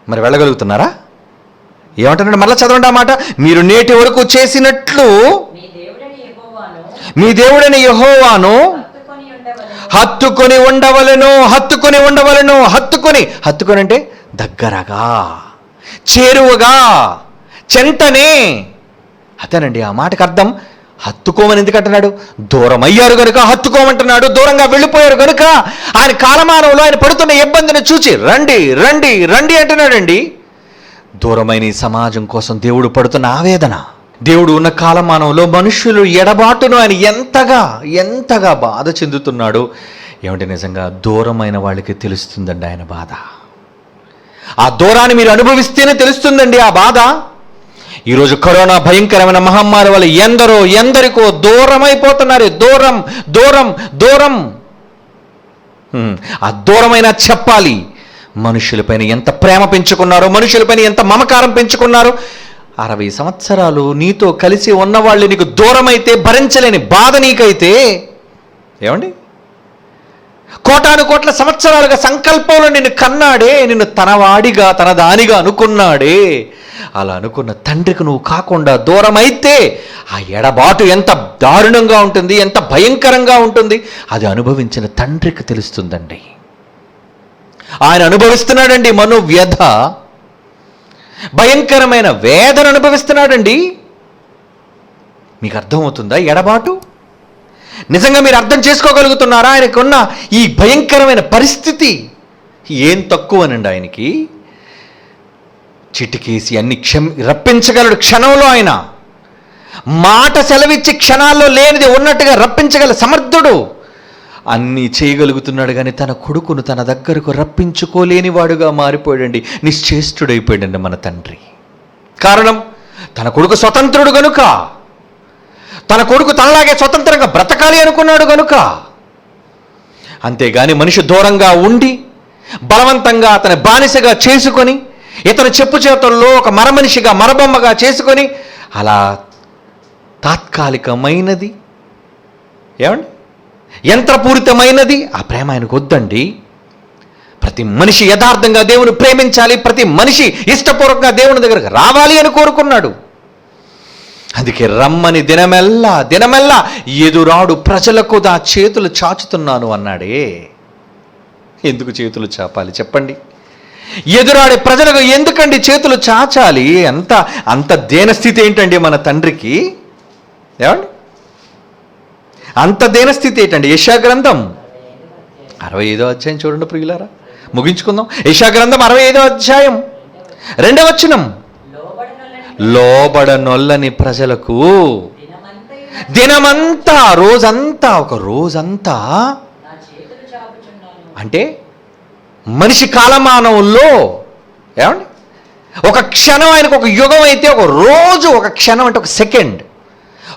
మరి వెళ్ళగలుగుతున్నారా? ఏమంటున్నాడు? మళ్ళీ చదవండి ఆ మాట. మీరు నేటి వరకు చేసినట్లు మీ దేవుడైన యెహోవాను హత్తుకొని ఉండవలెను. హత్తుకొని అంటే దగ్గరగా, చేరువగా, చెంతనే. అదేనండి ఆ మాటకు అర్థం. హత్తుకోమని ఎందుకంటున్నాడు? దూరం అయ్యారు కనుక హత్తుకోమంటున్నాడు. దూరంగా వెళ్ళిపోయారు కనుక ఆయన కాలమానంలో ఆయన పడుతున్న ఇబ్బందిని చూచి రండి అంటున్నాడండి. దూరమైన ఈ సమాజం కోసం దేవుడు పడుతున్న ఆవేదన, దేవుడు ఉన్న కాలమానంలో మనుషులు ఎడబాటును ఆయన ఎంతగా బాధ చెందుతున్నాడు. ఏమంటే నిజంగా దూరమైన వాళ్ళకి తెలుస్తుందండి ఆయన బాధ. ఆ దూరాన్ని మీరు అనుభవిస్తేనే తెలుస్తుందండి ఆ బాధ. ఈరోజు కరోనా భయంకరమైన మహమ్మారి వల్ల ఎందరికో దూరం అయిపోతున్నారు. దూరం. ఆ దూరమైన చెప్పాలి. మనుషులపైన ఎంత ప్రేమ పెంచుకున్నారో, మనుషులపైన ఎంత మమకారం పెంచుకున్నారో. 60 సంవత్సరాలు నీతో కలిసి ఉన్నవాళ్ళు నీకు దూరమైతే భరించలేని బాధ నీకైతే, ఏమండి? కోట్ల సంవత్సరాలుగా సంకల్పంలో నిన్ను కన్నాడే, నిన్ను తనవాడిగా తనదానిగా అనుకున్నాడే, అలా అనుకున్న తండ్రికి నువ్వు కాకుండా దూరం అయితే ఆ ఎడబాటు ఎంత దారుణంగా ఉంటుంది, ఎంత భయంకరంగా ఉంటుంది, అది అనుభవించిన తండ్రికి తెలుస్తుందండి. ఆయన అనుభవిస్తున్నాడండి మనోవ్యధ, భయంకరమైన వేదన అనుభవిస్తున్నాడండి. మీకు అర్థమవుతుందా ఎడబాటు? నిజంగా మీరు అర్థం చేసుకోగలుగుతున్నారా ఆయనకున్న ఈ భయంకరమైన పరిస్థితి? ఏం తక్కువనండి ఆయనకి. చిటికేసి అన్ని రప్పించగలడు క్షణంలో. ఆయన మాట సెలవిచ్చి క్షణాల్లో లేనిది ఉన్నట్టుగా రప్పించగల సమర్థుడు. అన్నీ చేయగలుగుతున్నాడు, కానీ తన కొడుకును తన దగ్గరకు రప్పించుకోలేని వాడుగా మారిపోయాడండి. నిశ్చేష్టుడైపోయాడండి మన తండ్రి. కారణం తన కొడుకు స్వతంత్రుడు గనుక, తన కొడుకు తనలాగే స్వతంత్రంగా బ్రతకాలి అనుకున్నాడు గనుక. అంతేగాని మనిషి దూరంగా ఉండి బలవంతంగా అతని బానిసగా చేసుకొని, ఇతని చెప్పు చేతుల్లో ఒక మరమనిషిగా మరబొమ్మగా చేసుకొని, అలా తాత్కాలికమైనది, ఏమండి, యంత్రపూరితమైనది ఆ ప్రేమ ఆయనకు వద్దండి. ప్రతి మనిషి యథార్థంగా దేవుని ప్రేమించాలి, ప్రతి మనిషి ఇష్టపూర్వకంగా దేవుని దగ్గరకు రావాలి అని కోరుకున్నాడు. అందుకే రమ్మని దినమెల్లా ఎదురాడు ప్రజలకు నా చేతులు చాచుతున్నాను అన్నాడే. ఎందుకు చేతులు చాపాలి చెప్పండి? ఎదురాడే ప్రజలకు ఎందుకండి చేతులు చాచాలి? అంత దేనస్థితి ఏంటండి మన తండ్రికి? ఏమండి, అంత దేనస్థితి ఏంటండి? యెషయా గ్రంథం 65వ అధ్యాయం చూడండి ప్రియులారా, ముగించుకుందాం. యెషయా గ్రంథం 65వ అధ్యాయం 2వ వచనం. లోబడనొల్లని ప్రజలకు దినమంతా, ఒక రోజంతా అంటే మనిషి కాలమానంలో, ఏమండి, ఒక క్షణం ఆయనకు ఒక యుగం అయితే, ఒక రోజు ఒక క్షణం అంటే ఒక సెకండ్.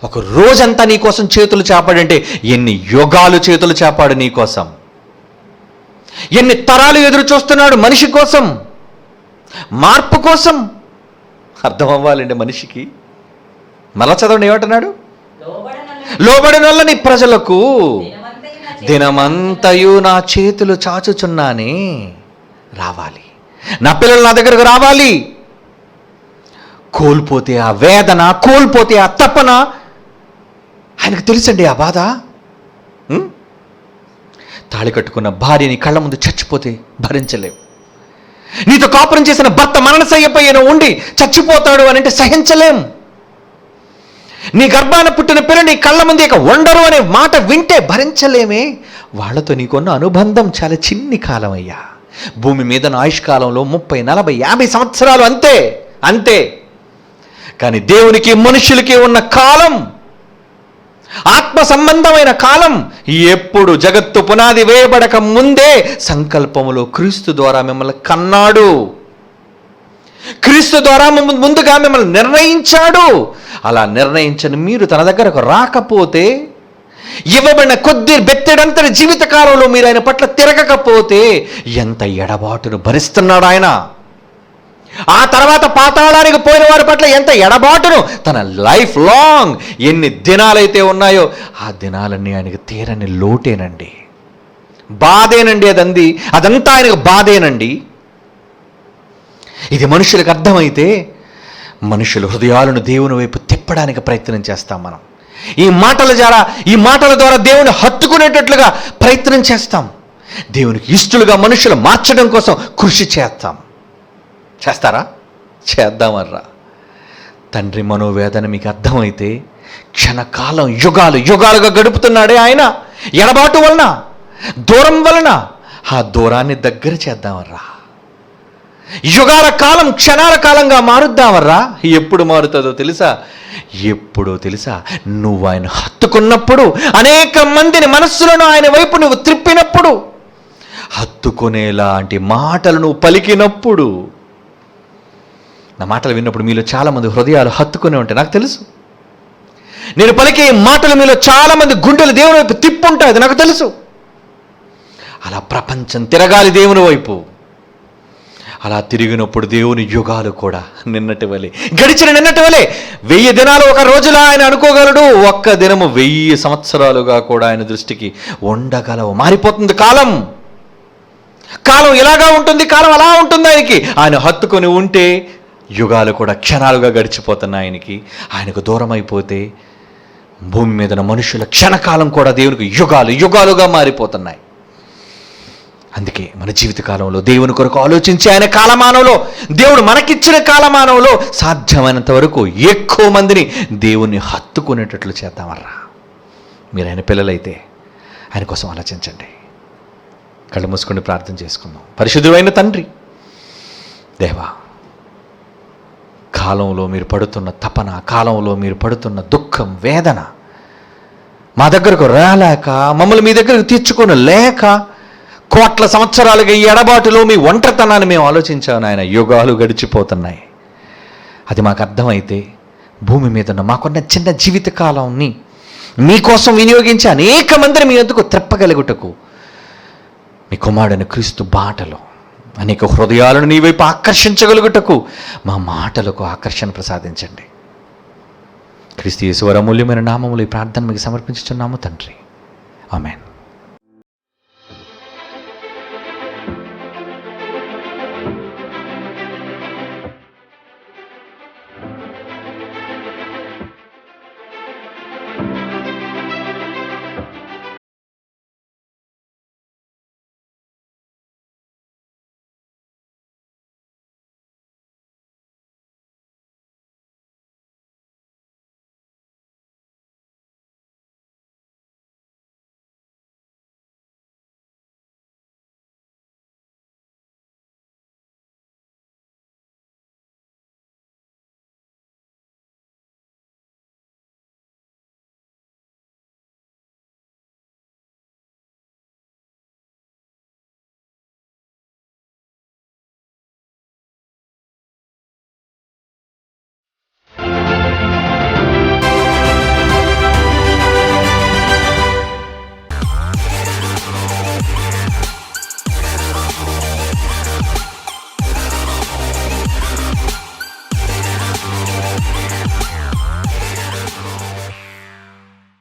ఒక రోజంతా నీ కోసం చేతులు చాపాడంటే ఎన్ని యుగాలు చేతులు చాపాడు నీ కోసం, ఎన్ని తరాలు ఎదురు చూస్తున్నాడు మనిషి కోసం, మార్పు కోసం. అర్థం అవ్వాలండి మనిషికి. మళ్ళా చదవండి, ఏమంటున్నాడు? లోబడినొల్లని ప్రజలకు దినమంతయు నా చేతులు చాచుచున్నానే. రావాలి, నా పిల్లలు నా దగ్గరకు రావాలి. కోల్పోతే ఆ వేదన, కోల్పోతే ఆ తపన, ఆయనకు తెలుసండి ఆ బాధ. తాళి కట్టుకున్న భార్య నీ కళ్ళ ముందు చచ్చిపోతే భరించలేవు. నీతో కాపురం చేసిన భర్త మరణశయ్యపైన ఉండి చచ్చిపోతాడు అని అంటే సహించలేం. నీ గర్భాన పుట్టిన పిల్ల నీ కళ్ళ ముందు ఇక ఉండరు అనే మాట వింటే భరించలేమే. వాళ్ళతో నీకున్న అనుబంధం చాలా చిన్ని కాలం అయ్యా. భూమి మీద నా ఆయుష్కాలంలో 30, 40, 50 సంవత్సరాలు, అంతే అంతే. కానీ దేవునికి మనుషులకి ఉన్న కాలం, ఆత్మ సంబంధమైన కాలం, ఎప్పుడు జగత్తు పునాది వేయబడక ముందే సంకల్పములో క్రీస్తు ద్వారా మిమ్మల్ని కన్నాడు. క్రీస్తు ద్వారా ముందుగా మిమ్మల్ని నిర్ణయించాడు. అలా నిర్ణయించని మీరు తన దగ్గరకు రాకపోతే, ఇవ్వబడిన కొద్ది బెత్తెడంతటి జీవితకాలంలో మీరు ఆయన పట్ల తిరగకపోతే ఎంత ఎడబాటును భరిస్తున్నాడు ఆయన. ఆ తర్వాత పాతాళానికి పోయిన వారి పట్ల ఎంత ఎడబాటును, తన లైఫ్ లాంగ్ ఎన్ని దినాలైతే ఉన్నాయో ఆ దినాలన్నీ ఆయనకు తీరని లోటేనండి, బాధేనండి. అదంతా ఆయనకు బాధేనండి. ఇది మనుషులకు అర్థమైతే మనుషుల హృదయాలను దేవుని వైపు తిప్పడానికి ప్రయత్నం చేస్తాం మనం. ఈ మాటల ద్వారా దేవుని హత్తుకునేటట్లుగా ప్రయత్నం చేస్తాం. దేవునికి ఇష్టలుగా మనుషులు మార్చడం కోసం కృషి చేస్తాం. చేస్తారా? చేద్దామర్రా. తండ్రి మనోవేదన మీకు అర్థమైతే క్షణకాలం యుగాలుగా గడుపుతున్నాడే ఆయన ఎడబాటు వలన, దూరం వలన. ఆ దూరాన్ని దగ్గర చేద్దామర్రా. యుగాల కాలం క్షణాల కాలంగా మారుద్దామర్రా. ఎప్పుడు మారుతుందో తెలుసా? ఎప్పుడో తెలుసా? నువ్వు ఆయన హత్తుకున్నప్పుడు, అనేక మందిని మనస్సులను ఆయన వైపు నువ్వు త్రిప్పినప్పుడు, హత్తుకునేలాంటి మాటలు నువ్వు పలికినప్పుడు. నా మాటలు విన్నప్పుడు మీలో చాలామంది హృదయాలు హత్తుకునే ఉంటాయి, నాకు తెలుసు. నేను పలికే మాటలు మీలో చాలామంది గుండెలు దేవుని వైపు తిప్పుంటాయి, అది నాకు తెలుసు. అలా ప్రపంచం తిరగాలి దేవుని వైపు. అలా తిరిగినప్పుడు దేవుని యుగాలు కూడా గడిచిన నిన్నటి వలె 1000 దినాలు ఒక రోజులా ఆయన అనుకోగలడు. ఒక్క దినము 1000 సంవత్సరాలుగా కూడా ఆయన దృష్టికి ఉండగలవు. మారిపోతుంది కాలం. ఇలాగా ఉంటుంది, కాలం అలా ఉంటుంది. ఆయన హత్తుకొని ఉంటే యుగాలు కూడా క్షణాలుగా గడిచిపోతున్నాయి. ఆయనకు దూరం అయిపోతే భూమి మీద మనుషుల క్షణకాలం కూడా దేవునికి యుగాలుగా మారిపోతున్నాయి. అందుకే మన జీవితకాలంలో దేవుని కొరకు ఆలోచించి ఆయన కాలమానంలో, దేవుడు మనకిచ్చిన కాలమానంలో సాధ్యమైనంత వరకు ఎక్కువ మందిని దేవుణ్ణి హత్తుకునేటట్లు చేద్దామర్రా. మీరు ఆయన పిల్లలైతే ఆయన కోసం ఆలోచించండి. కళ్ళు మూసుకొని ప్రార్థన చేసుకుందాం. పరిశుద్ధుడైన తండ్రి, దేవా, కాలంలో మీరు పడుతున్న తపన, కాలంలో మీరు పడుతున్న దుఃఖం, వేదన మా దగ్గరకు రాలేక, మమ్మల్ని మీ దగ్గరకు తీర్చుకొని లేక, కోట్ల సంవత్సరాలుగా ఈ ఎడబాటులో మీ ఒంటరితనాన్ని మేము ఆలోచించాము. ఆయన యుగాలు గడిచిపోతున్నాయి. అది మాకు అర్థమైతే భూమి మీద ఉన్న మాకున్న చిన్న జీవితకాలాన్ని మీకోసం వినియోగించి అనేక మందిని మీ వద్దకు త్రెప్పగలుగుటకు, మీ కుమారుడైన క్రీస్తు బాటలో అనేక హృదయాలను నీ వైపు ఆకర్షించగలుగుటకు మా మాటలకు ఆకర్షణ ప్రసాదించండి. క్రీస్తు యేసు వారి అమూల్యమైన నామములో ఈ ప్రార్థన మీకు సమర్పించుచున్నాము తండ్రి. ఆమేన్.